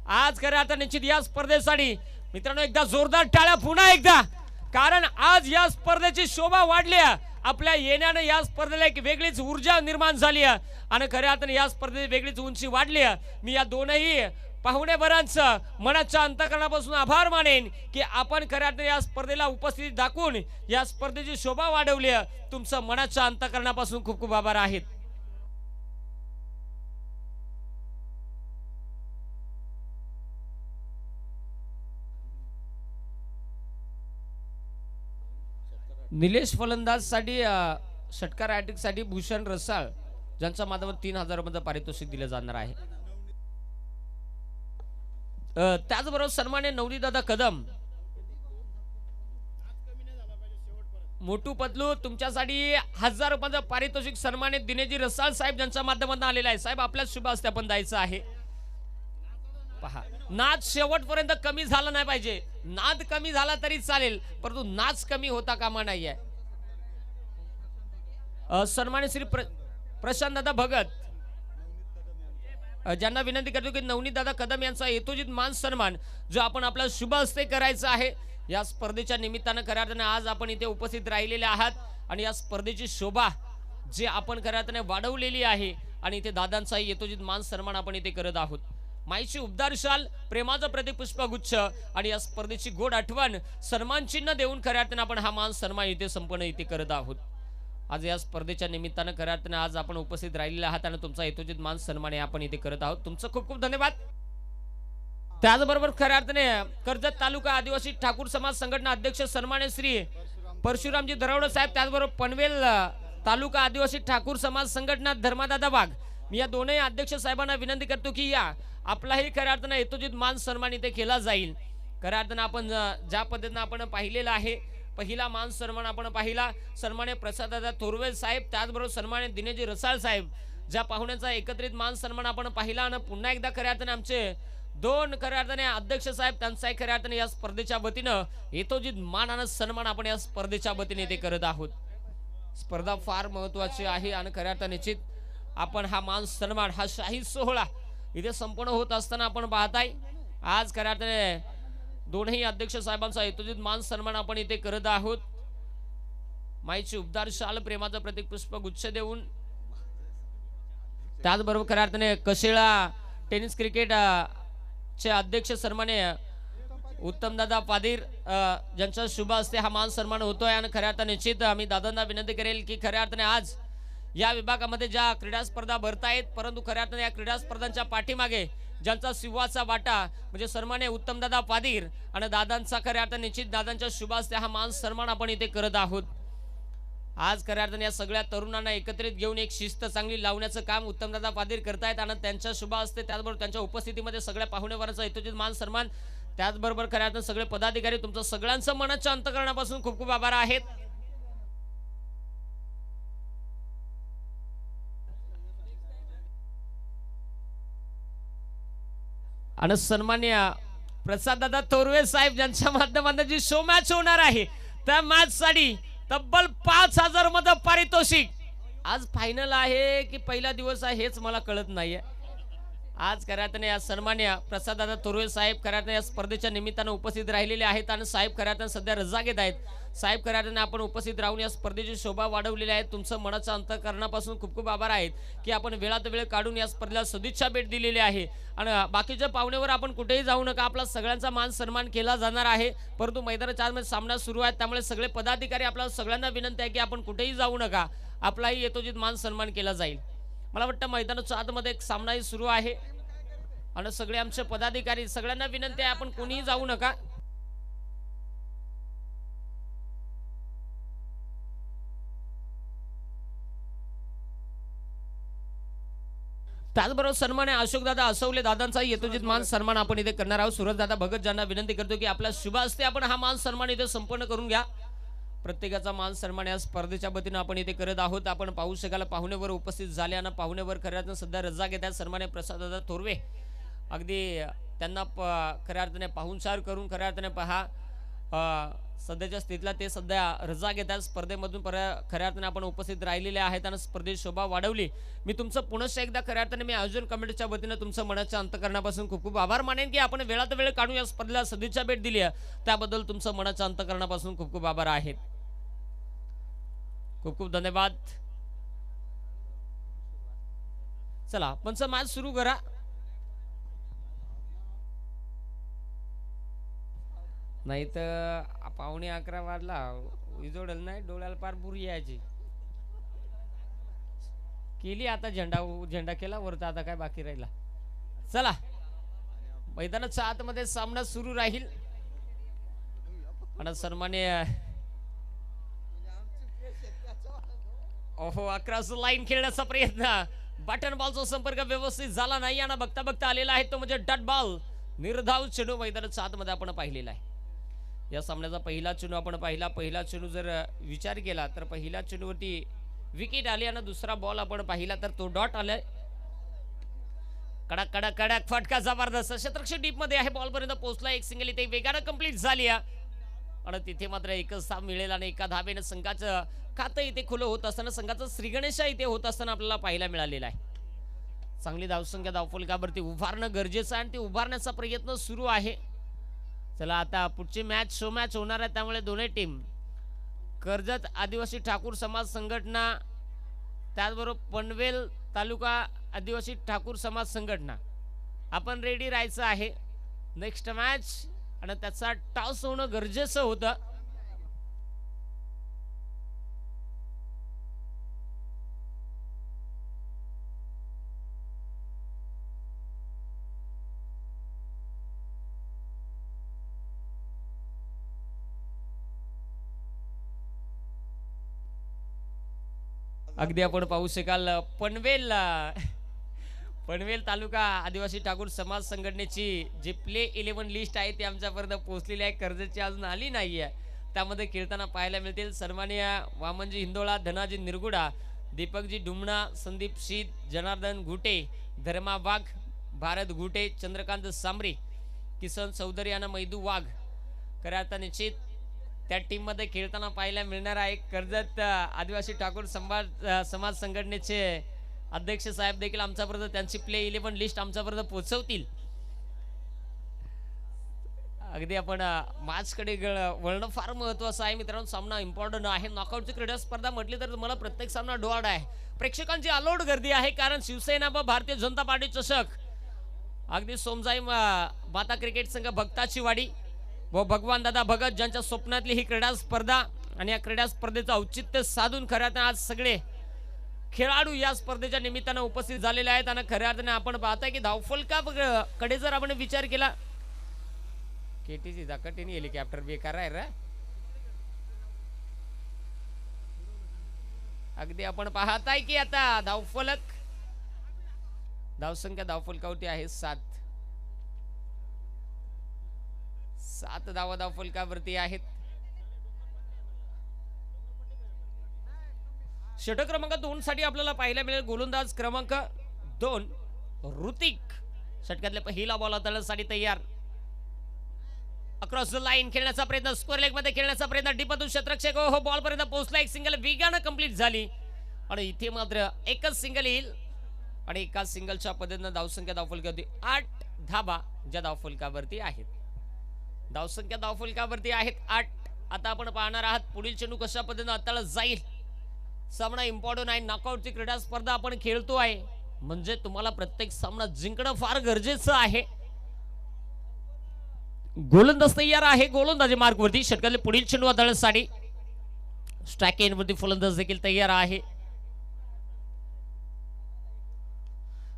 आज खऱ्या अर्थाने निश्चित या स्पर्धेसाठी मित्रांनो एकदा जोरदार टाळ्या पुन्हा एकदा, कारण आज या स्पर्धेची शोभा वाढली. आपल्या येण्याने या स्पर्धेला एक वेगळीच ऊर्जा निर्माण झाली आणि खऱ्या अर्थाने या स्पर्धेची वेगळीच उंची वाढली. मी या दोनही पाहुणेवरांचं मनाच्या अंतःकरणापासून आभार मानेन की आपण खऱ्या अर्थाने या स्पर्धेला उपस्थिती दाखवून या स्पर्धेची शोभा वाढवली. तुमचं मनाच्या अंतःकरणापासून खूप खूप आभार आहेत. निलेश फलंदाज साठी षटकार हॅट्रिक साठी भूषण रसाळ ज्यांच्या माध्यमातून 3000 रुपयांचं पारितोषिक दिलं जाणार आहे. त्याचबरोबर सन्मान्य नवनीतदादा कदम, मोटू पतलू तुमच्यासाठी 1000 रुपयांचं पारितोषिक सन्मानित दिनेजी रसाळ साहेब ज्यांच्या माध्यमातून आलेला आहे. साहेब, आपल्याच शुभ हस्ते आपण द्यायचं आहे. पहा, नाद शेवटपर्यंत कमी झाला नाही पाहिजे. नाद कमी झाला तरी चालेल, परंतु नाच कमी होता कामा नाहीये. सन्मान्य श्री प्रशांत दादा भगत ज्यांना विनंती करतो की नवनीत दादा कदम यांचा यथोचित मान सन्मान जो आपण आपल्या शुभ हस्ते करायचा आहे. या स्पर्धेच्या निमित्तानं खऱ्या अर्थाने आज आपण इथे उपस्थित राहिलेले आहात आणि या स्पर्धेची शोभा जे आपण खऱ्या अर्थाने वाढवलेली आहे आणि इथे दादांचा यथोचित मान सन्मान आपण इथे करत आहोत. माईची उबदार शाल, प्रेमाचं प्रतीक पुष्पगुच्छ आणि या स्पर्धेची गोड आठवण सन्मान चिन्ह देऊन खऱ्या अर्थाने आपण हा मान सन्मान इथे संपन्न इथे करत आहोत. आज या स्पर्धेच्या निमित्तानं खऱ्या अर्थाने आज आपण उपस्थित राहिलेले आहात आणि तुमचा यथोचित मान सन्मान आपण इथे करत आहोत. तुमचं खूप खूप धन्यवाद. त्याचबरोबर खऱ्या अर्थाने कर्जत तालुका आदिवासी ठाकूर समाज संघटना अध्यक्ष सन्मान्य श्री परशुरामजी दरवडे साहेब, त्याचबरोबर पनवेल तालुका आदिवासी ठाकूर समाज संघटना धर्मादादा वाघ, मी या दोनही अध्यक्ष साहेबांना विनंती करतो की या आपलाही खऱ्या अर्थाने यथोचित मान सन्मान इथे केला जाईल. खऱ्या अर्थाने आपण ज्या पद्धतीने आपण पाहिलेला आहे, पहिला मान सन्मान आपण पाहिला सन्मान्य प्रसाददादा थोरवे साहेब, त्याचबरोबर सन्मान्य दिनेजी रसाळ साहेब, ज्या पाहुण्यांचा एकत्रित मान सन्मान आपण पाहिला आणि पुन्हा एकदा खऱ्या अर्थाने आमचे दोन खऱ्या अर्थाने अध्यक्ष साहेब त्यांचाही खऱ्या अर्थाने या स्पर्धेच्या वतीनं यथोचित मान आणि सन्मान आपण या स्पर्धेच्या वतीने इथे करत आहोत. स्पर्धा फार महत्वाची आहे आणि खऱ्या अर्थाने निश्चित आपण हा मान सन्मान हा शाही सोहळा इथे संपन्न होत असताना आपण पाहताय. आज खऱ्या अर्थाने दोनही अध्यक्ष साहेबांचा यथोचित मान सन्मान आपण इथे करत आहोत. माईची उबदार शाल, प्रेमाचं प्रतीक पुष्प गुच्छ देऊन, त्याचबरोबर खऱ्या अर्थाने कशेळा टेनिस क्रिकेट चे अध्यक्ष सन्मान्य उत्तमदादा पादीर ज्यांच्या शुभ हस्ते हा मान सन्मान होतोय. आणि खऱ्या अर्थाने निश्चित आम्ही दादांना विनंती करेल की खऱ्या अर्थाने आज या विभागामध्ये ज्या क्रीडा स्पर्धा भरतायत, परंतु खऱ्या अर्थाने या क्रीडा स्पर्धांच्या पाठीमागे ज्यांचा सिंहाचा वाटा म्हणजे सन्मान्य उत्तमदादा पादीर आणि दादांचा खऱ्या अर्थाने निश्चित दादांच्या शुभ हस्ते हा मान सन्मान आपण इथे करत आहोत. आज खऱ्या अर्थाने या सगळ्या तरुणांना एकत्रित घेऊन एक शिस्त चांगली लावण्याचं काम उत्तमदादा पादीर करतायत आणि त्यांच्या शुभ हस्ते त्याचबरोबर त्यांच्या उपस्थितीमध्ये सगळ्या पाहुणेवरांचा यथोचित मान सन्मान, त्याचबरोबर खऱ्या अर्थाने सगळे पदाधिकारी तुमचं सगळ्यांचं मनाच्या अंतःकरणापासून खूप खूप आभार आहेत. आणि सन्मान्य प्रसाद दादा तोरवे साहेब यांच्या माध्यमातून जी शो मॅच होणार आहे त्या मॅच साठी तब्बल 5,000 मध्ये पारितोषिक. आज फायनल आहे की पहिला दिवस आहे हेच मला कळत नाहीये. आज खऱ्यातने या सन्मान्य प्रसाद दादा तोरवे साहेब खऱ्यातने या स्पर्धेच्या निमित्तानं उपस्थित राहिलेले आहेत आणि साहेब खऱ्यातने सध्या रजा घेत आहेत. साहेब खऱ्यातने आपण उपस्थित राहून या स्पर्धेची शोभा वाढवलेली आहे. तुमचं मनाच्या अंतःकरणापासून खूप खूप आभार आहेत की आपण वेळात वेळ काढून या स्पर्धेला सदिच्छा भेट दिलेली आहे. आणि बाकीच्या पाहुण्यावर आपण कुठेही जाऊ नका, आपला सगळ्यांचा मान सन्मान केला जाणार आहे. परंतु मैदानाच्या आतमध्ये सामना सुरू आहे त्यामुळे सगळे पदाधिकारी आपल्याला सगळ्यांना विनंती आहे की आपण कुठेही जाऊ नका, आपलाही यथोचित मान सन्मान केला जाईल. मला वाटतं मैदानाच्या आतमध्ये एक सामनाही सुरू आहे आणि सगळे आमचे पदाधिकारी सगळ्यांना विनंती आहे आपण कोणीही जाऊ नका. त्याचबरोबर सन्मान आहे अशोकदादा असवले दादांचा यथोचित मान सन्मान आपण इथे करणार आहोत. सूरजदादा भगत ज्यांना विनंती करतो की आपल्या शुभ हस्ते आपण हा मान सन्मान इथे संपन्न करून घ्या. प्रत्येकाचा मान सन्मान या स्पर्धेच्या वतीनं आपण इथे करत आहोत. आपण पाहू शकाल पाहुणेवर उपस्थित झाले आणि पाहुणेवर खऱ्या सध्या रजा घेत आहेत. सन्मान्य प्रसाददादा तोरवे अगदी त्यांना खऱ्या अर्थाने पाहुणचार करून खऱ्या अर्थाने पहा सध्याच्या स्थितीला ते सध्या रजा घेतात स्पर्धेमधून. खऱ्या अर्थाने आपण उपस्थित राहिलेले आहेत आणि स्पर्धेची शोभा वाढवली. मी तुमचं पुनश्च एकदा खऱ्या अर्थाने मी आयोजन कमिटीच्या वतीनं तुमचं मनाच्या अंतःकरणापासून खूप खूप आभार मानेन की आपण वेळात वेळ काढून या स्पर्धेला सदिच्छा भेट दिली आहे. त्याबद्दल तुमचं मनाच्या अंतःकरणापासून खूप खूप आभार आहेत. खूप खूप धन्यवाद. चला पंच मॅच सुरू करा. नाही तर 11:15 वाजला विजोडल नाही डोळ्याला पार बुरी यायची केली. आता झेंडा केला वरता, आता काय बाकी राहिला. चला मैदानाच्या आतमध्ये सामना सुरू राहील आणि सन्मान्य ओहो 11 लाईन खेळण्याचा प्रयत्न, बटन बॉलचा संपर्क व्यवस्थित झाला नाही आणि बघता बघता आलेला आहे तो म्हणजे डॉट बॉल. निर्धाव चेंडू मैदानाच्या आतमध्ये आपण पाहिलेला आहे. या सामन्याचा पहिला चेंडू आपण पाहिला. पहिला चेंडू जर विचार केला तर पहिल्या चेंडूवरती विकेट आली आणि दुसरा बॉल आपण पाहिला तर तो डॉट आलाय. कडक कडक कडक फटका जबरदस्त क्षेत्ररक्षक डीप मध्ये आहे. बॉल पर्यंत पोहोचला. एक सिंगल इथे वेगानं कंप्लीट झाली आणि तिथे मात्र एकच धाव मिळेल आणि एका धावेने संघाचं खातं इथे खुलं होत असताना संघाचं श्रीगणेशा इथे होत असताना आपल्याला पाहायला मिळालेला आहे. चांगली धावसंख्या धावफलकावरती उभारणं गरजेचं आहे आणि ते उभारण्याचा प्रयत्न सुरू आहे. चला आता पुढची मॅच शो मॅच होणार आहे त्यामुळे दोन्ही टीम कर्जत आदिवासी ठाकूर समाज संघटना त्याचबरोबर पनवेल तालुका आदिवासी ठाकूर समाज संघटना आपण रेडी राहायचं आहे. नेक्स्ट मॅच आणि त्याचा टॉस होणं गरजेचं होतं. अगदी आपण पाहू शकाल पनवेल तालुका आदिवासी ठाकूर समाज संघटनेची जी प्ले 11 लिस्ट आहे ती आमच्यापर्यंत पोहोचलेली आहे. कर्जतची अजून आली नाहीये. त्यामध्ये खेळताना पाहायला मिळतील सन्माननीय वामनजी हिंदोळा, धनाजी निरगुडा, दीपकजी डुमणा, संदीप शीत, जनार्दन घुटे, धर्मा वाघ, भारत घुटे, चंद्रकांत सांबरे, किसन चौधरी आणि मैदू वाघ खऱ्या अर्थाने निश्चित त्या टीम मध्ये खेळताना पाहायला मिळणार आहे. कर्जत आदिवासी ठाकूर समाज संघटनेचे अध्यक्ष साहेब देखील आमच्यापर्यंत त्यांची प्ले 11 लिस्ट आमच्यापर्यंत पोहोचवतील. अगदी आपण मॅचकडे वळणं फार महत्वाचं आहे मित्रांनो. सामना इम्पॉर्टंट आहे. नॉकआउटची क्रीडा स्पर्धा म्हटली तर मला प्रत्येक सामना डोळा आहे. प्रेक्षकांची अलोट गर्दी आहे कारण शिवसेना व भारतीय जनता पार्टी चषक अगदी सोमजाई माता क्रिकेट संघ भक्ताची वाडी व भगवान दादा भगत ज्यांच्या स्वप्नातली ही क्रीडा स्पर्धा आणि या क्रीडा स्पर्धेचं औचित्य साधून खऱ्या अर्थाने आज सगळे खेळाडू या स्पर्धेच्या निमित्तानं उपस्थित झालेले आहेत. आणि खऱ्या अर्थाने आपण पाहताय की धावफलकाकडे जर आपण विचार केला केटीची जाकटीने हेलिकॉप्टर बेकार आहे रे. अगदी आपण पाहताय की आता धावसंख्या धावफलकावरती आहे 7 धावा धावफलकावरती आहेत. षटक क्रमांक 2 साठी आपल्याला पाहायला मिळेल गोलंदाज क्रमांक 2 ऋतिक. षटकातल्या पहिला बॉल हाताळण्यासाठी तयार. अक्रॉस द लाईन खेळण्याचा प्रयत्न, स्क्वेअर लेग मध्ये खेळण्याचा प्रयत्न, डीपमधून क्षेत्ररक्षक हो बॉल पर्यंत पोहोचला, एक सिंगल वेगानं कंप्लीट झाली आणि इथे मात्र एकच सिंगल येईल आणि एका सिंगलच्या पद्धतीनं धावसंख्या धावफलकावरती 8 धाबा ज्या धावफलकावरती आहेत. धावसंख्या धावफलकावरती आहेत 8. आता आपण पाहणार आहात पुढील चेंडू कशा पद्धतीनं हाताळला जाईल. सामना इम्पॉर्टंट आहे, नॉकआउटची क्रीडा स्पर्धा आपण खेळतो आहे, म्हणजे तुम्हाला प्रत्येक सामना जिंकणं फार गरजेचं आहे. गोलंदाज तयार आहे, गोलंदाजी मार्कवरती षटकातले पुढील चेंडू हाताळण्यासाठी. स्ट्राईक एंडवरती फलंदाज देखील तयार आहे.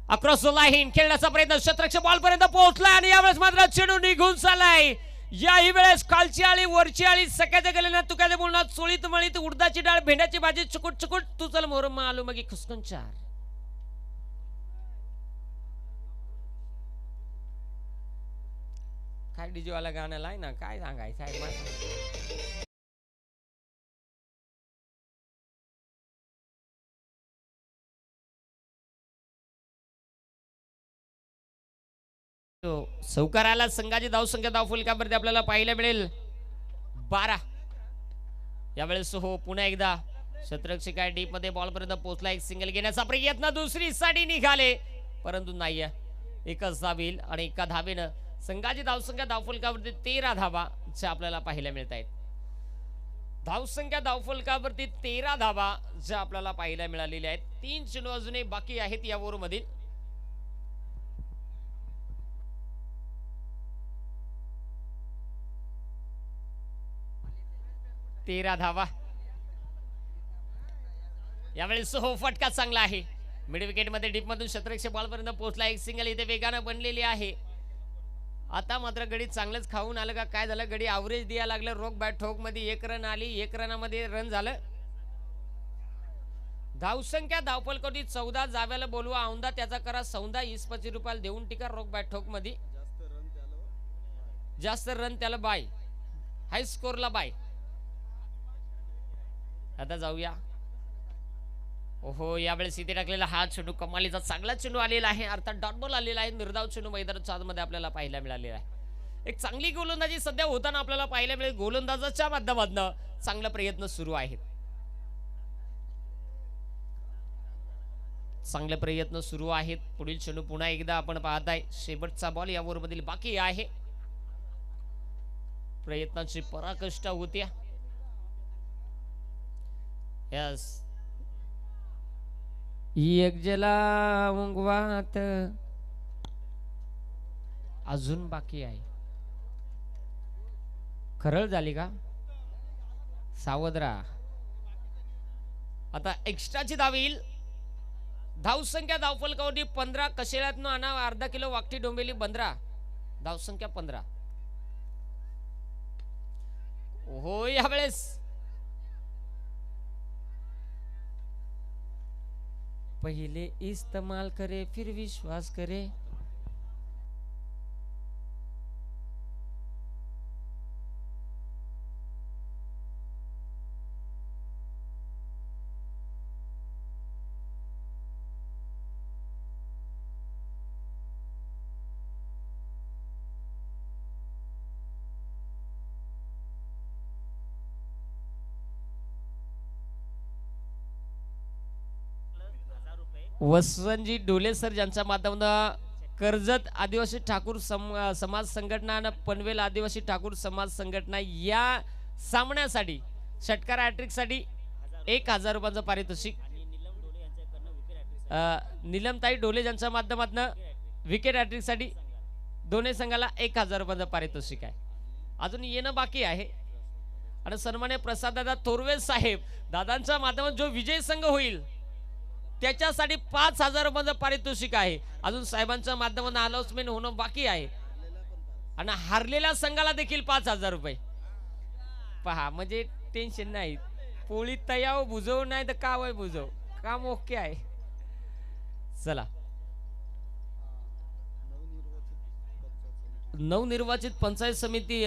अक्रॉस द लाईन खेळण्याचा प्रयत्न, क्षेत्ररक्षक बॉल पर्यंत पोहोचलाय आणि यावेळेस मात्र चेंडू निघून चाललाय. याही वेळेस खालची आळी वरची आळी सकाळच्या गेलेल्या तुक्याच्या बोलणार, चोळीत मळीत उडदाची डाळ भेंड्याची भाजी चुकुट चुकुट तू चल मोर आलू मग खुसकून चार. काय डीजे वाला गाणं आहे ना, काय सांगायचं आहे मला. सौकाराला संघाची धावसंख्या धावफलकावरती आपल्याला पाहायला मिळेल 12. यावेळेस हो पुन्हा एकदा क्षेत्ररक्षक डीप मध्ये बॉल पर्यंत पोहोचला, एक सिंगल घेण्याचा प्रयत्न, दुसरी साठी निघाले परंतु नाही. एकच धावेल आणि एका धावेनं संघाची धावसंख्या धावफलकावरती 13 धावा ज्या आपल्याला पाहायला मिळत आहेत. धावसंख्या धावफलकावरती 13 धावा ज्या आपल्याला पाहायला मिळालेल्या आहेत. 3 चेंडू अजूनही बाकी आहेत या ओव्हर मधील. 13 धावा. यावेळेस हो फटका चांगला आहे, मिड विकेट मध्ये डीप मधून क्षेत्ररक्षक बॉल पर्यंत पोहोचला, एक सिंगल इथे वेगानं बनलेली आहे. आता मात्र गडी चांगलंच खाऊन आलं का काय झालं, गडी ॲव्हरेज द्यायला लागलं. रोक बॅट ठोक मध्ये 1 रन आली, 1 रनामध्ये रन झालं. धावसंख्या धावफलकावरती 14 जाव्याला बोलवा औंदा त्याचा करा सौंदा 25 रुपयाला देऊन टिका. रोक बॅट ठोक मध्ये जास्त रन त्याला बाय, हाय स्कोरला बाय. आता जाऊया. ओहो यावेळेस इथे टाकलेला हा चेंडू कमालीचा चांगला चेंडू आलेला आहे, अर्थात डॉट बॉल आलेला आहे. निर्धाव चेंडू मैदानाच्या आतमध्ये आपल्याला पाहायला मिळालेला आहे. एक चांगली गोलंदाजी सध्या होताना आपल्याला पाहायला मिळेल. गोलंदाजाच्या माध्यमातून चांगला प्रयत्न सुरू आहेत, चांगले प्रयत्न सुरू आहेत. पुढील चेंडू पुन्हा एकदा आपण पाहताय, शेवटचा बॉल या ओव्हर मधील बाकी आहे. प्रयत्नाची पराकाष्ठा होत्या. यस एक जला उंगवात अजून बाकी आहे. खरळ झाली का सावध राहा. आता एक्स्ट्राची धाव येईल. धावसंख्या धावफलकावरती 15, कशेळ्यातनं आणा अर्धा किलो वाकटी डोंबिवली 15. धावसंख्या 15. हो यावेळेस पहिले इस्तेमाल करे फिर विश्वास करे. वसंतजी डोले सर ज्यांच्या माध्यमातून कर्जत आदिवासी ठाकूर समाज संघटना आणि पनवेल आदिवासी ठाकूर समाज संघटना या सामन्यासाठी षटकार हॅट्रिक साठी 1000 रुपयांचं पारितोषिक. नीलमताई डोले ज्यांच्या माध्यमातून विकेट हॅट्रिक साठी दोन्ही संघाला 1000 रुपयांचं पारितोषिक आहे. अजून येणं बाकी आहे. आणि सन्मान्य प्रसाद दादा थोरवे साहेब दादांच्या माध्यमातून जो विजय संघ होईल त्याच्यासाठी 5000 रुपयांचं पारितोषिक आहे. अजून साहेबांच्या माध्यमातून अनाउन्समेंट होणं बाकी आहे. आणि हारलेल्या संघाला देखील 5000 रुपये. पहा म्हणजे टेन्शन नाही. पोळी तयाव बुजव नाही तर का वय बुजव, काम ओके आहे. चला नवनिर्वाचित पंचायत समिती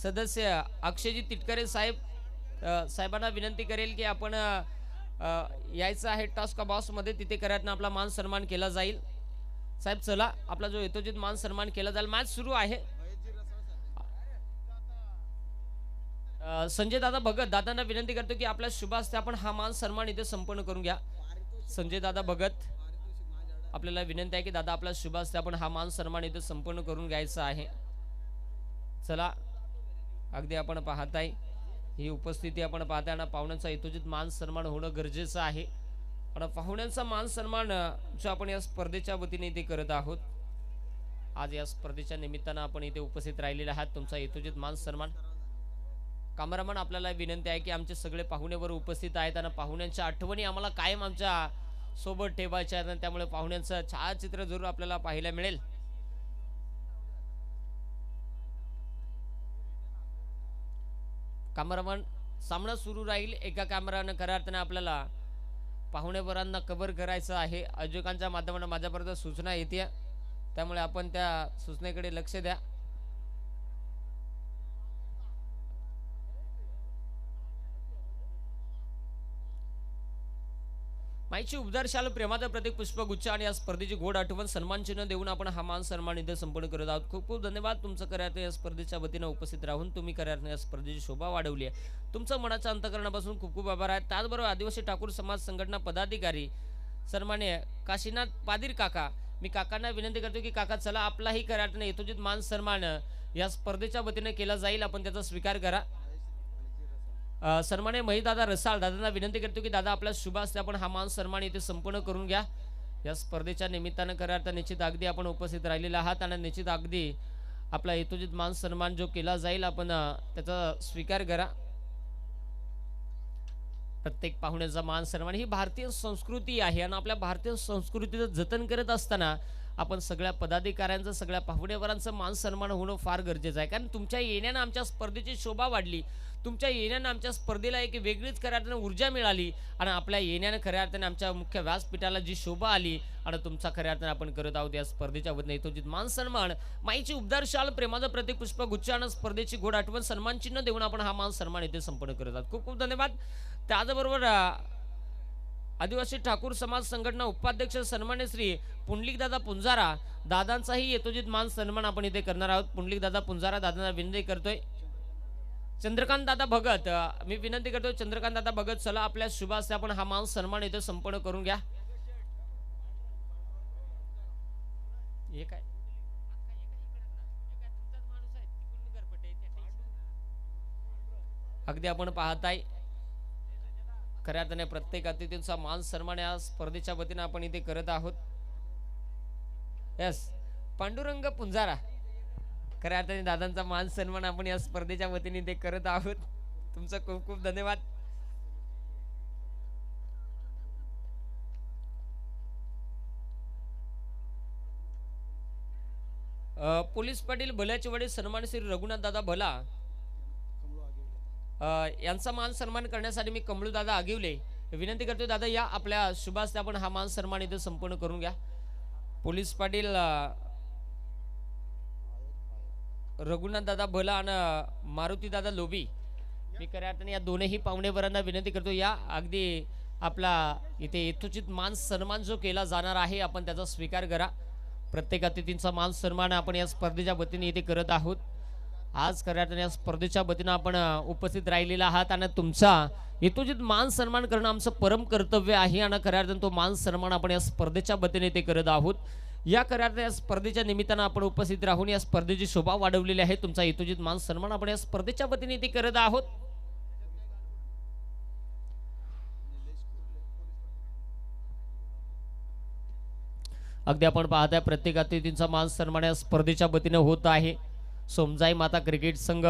सदस्य अक्षयजी तिटकरे साहेब साहेबांना विनंती करेल की आपण यायचं आहे टास्क बॉक्स मध्ये, तिथे करत आपला मान सन्मान केला जाईल. साहेब चला आपला जो यथोचित मान सन्मान केला जाईल. मॅच सुरू आहे. संजय दादा भगत दादांना विनंती करतो की आपल्या शुभ हस्ते आपण हा मान सन्मान इथे संपन्न करून घ्या. संजय दादा भगत आपल्याला विनंती आहे की दादा आपल्या शुभ हस्ते आपण हा मान सन्मान इथे संपन्न करून घ्यायचा आहे. चला अगदी आपण पाहताय ही उपस्थिती आपण पाहताय ना. पाहुण्यांचा यथोचित मान सन्मान होणं गरजेचं आहे. आणि पाहुण्यांचा मान सन्मान जो आपण या स्पर्धेच्या वतीने इथे करत आहोत. आज या स्पर्धेच्या निमित्तानं आपण इथे उपस्थित राहिलेले आहात. तुमचा यथोचित मान सन्मान. कॅमेरामन आपल्याला विनंती आहे की आमचे सगळे पाहुणेवर उपस्थित आहेत आणि पाहुण्यांच्या आठवणी आम्हाला कायम आमच्या सोबत ठेवायच्या आहेत. त्यामुळे पाहुण्यांचं छायाचित्र जरूर आपल्याला पाहायला मिळेल. कॅमेरामन सामना सुरू राहील. एका कॅमेरानं खऱ्या अर्थाने आपल्याला पाहुणेवरांना कव्हर करायचं आहे. आयोजकांच्या माध्यमातून माझ्यापर्यंत सूचना येते, त्यामुळे आपण त्या सूचनेकडे लक्ष द्या. माईची उबदार शाल प्रेमाचं प्रतीक पुष्पगुच्छ आणि या स्पर्धेची गोड आठवण सन्मान चिन्ह देऊन आपण हा मान सन्मान इथे संपन्न करत आहोत. खूप खूप धन्यवाद तुमचं खऱ्या या स्पर्धेच्या वतीनं उपस्थित राहून तुम्ही खऱ्या या स्पर्धेची शोभा वाढवली आहे. तुमचं मनाच्या अंतकरणापासून खूप खूप आभार आहे. त्याचबरोबर आदिवासी ठाकूर समाज संघटना पदाधिकारी सन्मान्य काशीनाथ पादीर काका, मी काकांना विनंती करतो की काका चला आपलाही खऱ्या अर्थाने यथोचित मान सन्मान या स्पर्धेच्या वतीने केला जाईल. आपण त्याचा स्वीकार करा. सन्मान्य महिदादा रसाळ दादांना विनंती करतो की दादा आपल्या शुभ हस्ते आपण हा मान सन्मान इथे संपन्न करून घ्या. या स्पर्धेच्या निमित्तानं खऱ्या अर्थाने निश्चित अगदी आपण उपस्थित राहिलेला आहात आणि निश्चित अगदी आपला यथोचित मान सन्मान जो केला जाईल आपण त्याचा स्वीकार करा. प्रत्येक पाहुण्याचा मान सन्मान ही भारतीय संस्कृती आहे आणि आपल्या भारतीय संस्कृतीचं जतन करत असताना आपण सगळ्या पदाधिकाऱ्यांचं सगळ्या पाहुणेवरांचं मान सन्मान होणं फार गरजेचं आहे. कारण तुमच्या येण्यानं आमच्या स्पर्धेची शोभा वाढली. तुमच्या येण्यानं आमच्या स्पर्धेला एक वेगळीच खऱ्या अर्थाने ऊर्जा मिळाली आणि आपल्या येण्यानं खऱ्या अर्थाने आमच्या मुख्य व्यासपीठाला जी शोभा आली आणि तुमचा खऱ्या अर्थाने आपण करत आहोत या स्पर्धेच्या वतीने यथोचित मान सन्मान. माईची उबदार शाल प्रेमाचं प्रतीक पुष्पगुच्छ आणि स्पर्धेची गोड आठवण सन्मान चिन्ह देऊन आपण हा मान सन्मान इथे संपन्न करत आहोत. खूप खूप धन्यवाद. त्याचबरोबर आदिवासी ठाकूर समाज संघटना उपाध्यक्ष सन्मान्य श्री पुंडलिकदादा पुंजारा दादांचाही यथोचित मान सन्मान आपण इथे करणार आहोत. पुंडलिकदादा पुंजारा दादांना विनंती करतोय. चंद्रकांत दादा भगत मी विनंती करतो चंद्रकांत दादा भगत चला आपल्या शुभ हस्ते आपण हा मान सन्मान इथे संपन्न करून घ्या. हे काय अगदी आपण पाहताय खऱ्या अर्थाने प्रत्येक अतिथींचा मान सन्मान या स्पर्धेच्या वतीने आपण इथे करत आहोत. यस पांडुरंग पुंजारा खऱ्या अर्थाने दादांचा मान सन्मान आपण या स्पर्धेच्या वतीने इथे करत आहोत. तुमचं खूप खूप धन्यवाद. पोलीस पाटील भल्याचे वडील सन्मान श्री रघुनाथ दादा भला यांचा मान सन्मान करण्यासाठी मी कमळू दादा आगिवले विनंती करतो. दादा या आपल्या शुभ हस्ते आपण हा मान सन्मान इथे संपूर्ण करून घ्या. पोलीस पाटील रघुनाथ दादा भला आणि मारुती दादा लोबी मी खऱ्या अर्थाने या दोनही पाहुणेवरांना विनंती करतो या अगदी आपला इथे यथोचित मान सन्मान जो केला जाणार आहे आपण त्याचा स्वीकार करा. प्रत्येक अतिथींचा मान सन्मान आपण या स्पर्धेच्या वतीने इथे करत आहोत. आज खऱ्या अर्थाने या स्पर्धेच्या वतीने आपण उपस्थित राहिलेला आहात आणि तुमचा यथोचित मान सन्मान करणं आमचं परम कर्तव्य आहे आणि खऱ्या अर्थाने तो मान सन्मान आपण या स्पर्धेच्या वतीने इथे करत आहोत. या खऱ्या अर्थाने या स्पर्धेच्या निमित्तानं आपण उपस्थित राहून या स्पर्धेची शोभा वाढवलेली आहे. तुमचा यथोचित मान सन्मान आपण या स्पर्धेच्या वतीने इथे करत आहोत. अगदी आपण पाहताय प्रत्येक अतिथींचा मान सन्मान या स्पर्धेच्या वतीने होत आहे. सोमजाई माता क्रिकेट संघ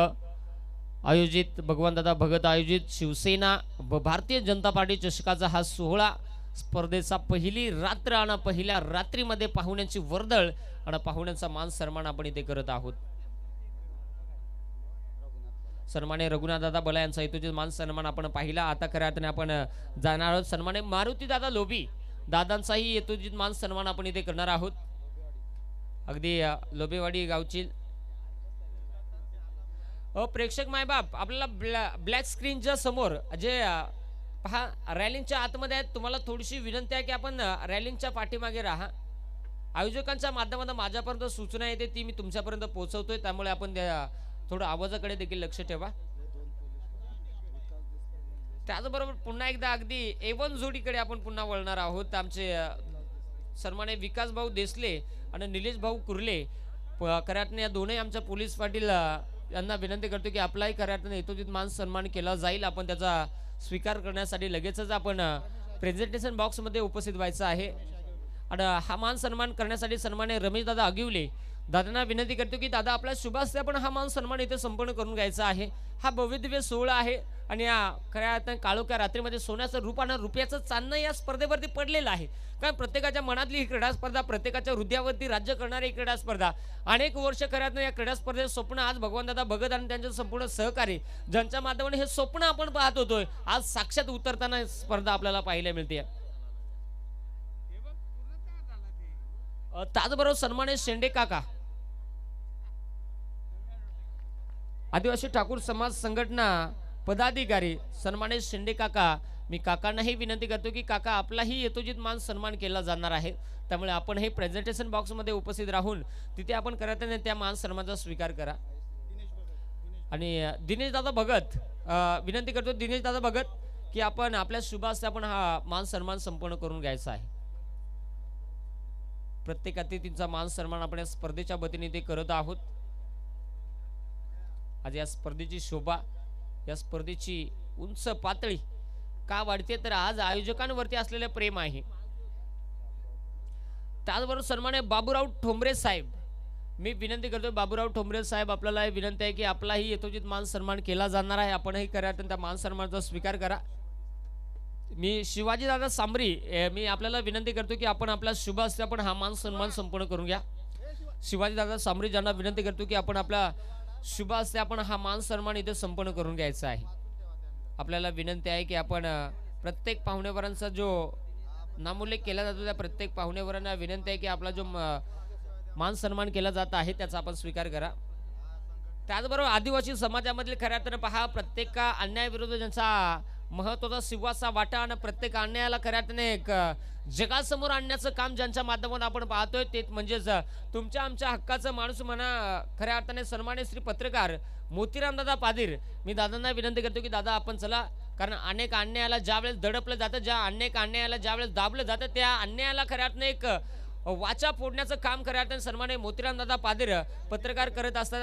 आयोजित भगवानदादा भगत आयोजित शिवसेना व भारतीय जनता पार्टी चषकाचा हा सोहळा स्पर्धेचा पहिली रात्र आणि पहिल्या रात्रीमध्ये पाहुण्यांची वर्दळ आणि पाहुण्यांचा मान सन्मान आपण इथे करत आहोत. सन्मान्य रघुनाथदादा बला यांचा यथोचित मान सन्मान आपण पाहिला. आता खऱ्या अर्थाने आपण जाणार आहोत सन्मान्य मारुती दादा लोबी दादांचाही यथोचित मान सन्मान आपण इथे करणार आहोत. अगदी लोबेवाडी गावची प्रेक्षक मायबाप आपल्याला ब्लॅक स्क्रीनच्या समोर जे पहा रॅलिंगच्या आतमध्ये आहेत तुम्हाला थोडीशी विनंती आहे की आपण रॅलिंगच्या पाठीमागे राहा. आयोजकांच्या माध्यमातून माझ्यापर्यंत सूचना येते ती मी तुमच्यापर्यंत पोहोचवतोय, त्यामुळे आपण थोडं आवाजाकडे देखील लक्ष ठेवा. त्याचबरोबर पुन्हा एकदा अगदी A1 जोडीकडे आपण पुन्हा वळणार आहोत. आमचे सन्माननीय विकास भाऊ देसले आणि निलेश भाऊ कुर्ले खऱ्या अर्थाने या दोन्ही आमच्या पोलीस पाटील यांना विनंती करतो की आपलाही खऱ्या अर्थाने यथोचित मान सन्मान केला जाईल. आपण त्याचा स्वीकार करण्यासाठी लगेचच आपण प्रेझेंटेशन बॉक्समध्ये उपस्थित व्हायचं आहे. आणि हा मान सन्मान करण्यासाठी सन्माननीय रमेश दादा अगिवले दादांना विनंती करतो की दादा आपल्या शुभ हस्ते आपण हा मान सन्मान इथे संपन्न करून घ्यायचा आहे. हा भव्य दिव्य सोहळा आहे आणि या खऱ्या अर्थाने काळोख्या रात्रीमध्ये सोन्याचं रूप आणि रुपयाचं चांदणं या स्पर्धेवरती पडलेलं आहे. कारण प्रत्येकाच्या मनातली ही क्रीडा स्पर्धा, प्रत्येकाच्या हृदयावरती राज्य करणारी ही क्रीडा स्पर्धा, अनेक वर्ष खऱ्या अर्थाने या क्रीडा स्पर्धेचं स्वप्न आज भगवान दादा भगत आणि त्यांचे संपूर्ण सहकारी ज्यांच्या माध्यमाने हे स्वप्न आपण पाहत होतोय, आज साक्षात उतरताना स्पर्धा आपल्याला पाहायला मिळते. त्याचबरोबर सन्माननीय शेंडे काका, आदिवासी ठाकूर समाज संघटना पदाधिकारी सन्माननीय शेंडे काका, मी काकांनाही विनंती करतो की काका आपलाही यथोचित मान सन्मान केला जाणार आहे. त्यामुळे आपण हे प्रेझेंटेशन बॉक्समध्ये उपस्थित राहून तिथे आपण करत त्या मान सन्मानाचा स्वीकार करा. आणि दिनेश दादा भगत विनंती करतो, दिनेश दादा भगत की आपण आपल्या शुभ हस्ते आपण हा मान सन्मान संपन्न करून घ्यायचा आहे. प्रत्येक अतिथींचा मान सन्मान आपण या स्पर्धेच्या वतीने ते करत आहोत. आज या स्पर्धेची शोभा, या स्पर्धेची उंच पातळी का वाढते तर आज आयोजकांवरती असलेले प्रेम आहे. त्याचबरोबर सन्माननीय बाबूराव ठोंबरे साहेब, मी विनंती करतो बाबूराव ठोंबरे साहेब आपल्याला विनंती आहे की आपलाही यथोचित मान सन्मान केला जाणार आहे. आपणही करा त्या मान सन्मानाचा स्वीकार करा. मी शिवाजी दादा सांबरी मी आपल्याला विनंती करतो की आपण आपल्या शुभ हस्ते आपण हा मान सन्मान संपूर्ण करून घ्या. शिवाजी दादा सांबरी ज्यांना विनंती करतो की आपण आपल्या शुभ हस्ते आपण हा मान सन्मान इथे संपन्न करून घ्यायचा आहे. आपल्याला विनंती आहे की आपण प्रत्येक पाहुणेवरांचा जो नामोल्लेख केला जातो त्या प्रत्येक पाहुणेवरांना विनंती आहे की आपला जो मान सन्मान केला जात आहे त्याचा आपण स्वीकार करा. त्याचबरोबर आदिवासी समाजामधील खऱ्या अर्थाने पहा, प्रत्येक अन्यायाविरुद्ध ज्यांचा महत्वाचा सिंहाचा वाटा आणि प्रत्येक अन्यायाला खऱ्या अर्थाने एक जगासमोर आणण्याचं काम ज्यांच्या माध्यमातून आपण पाहतोय ते म्हणजेच तुमच्या आमच्या हक्काचं माणूस म्हणा खऱ्या अर्थाने सन्माननीय श्री पत्रकार मोतीराम दादा पादीर. मी दादांना विनंती करतो की दादा आपण चला, कारण अनेक अन्यायाला ज्या वेळेस दडपलं जातं, ज्या अनेक अन्यायाला ज्या वेळेस दाबलं जातं त्या अन्यायाला खऱ्या अर्थाने एक वाचा फोडण्याचं काम खऱ्या अर्थाने सन्माननीय मोतीराम दादा पादीर पत्रकार करत असतात.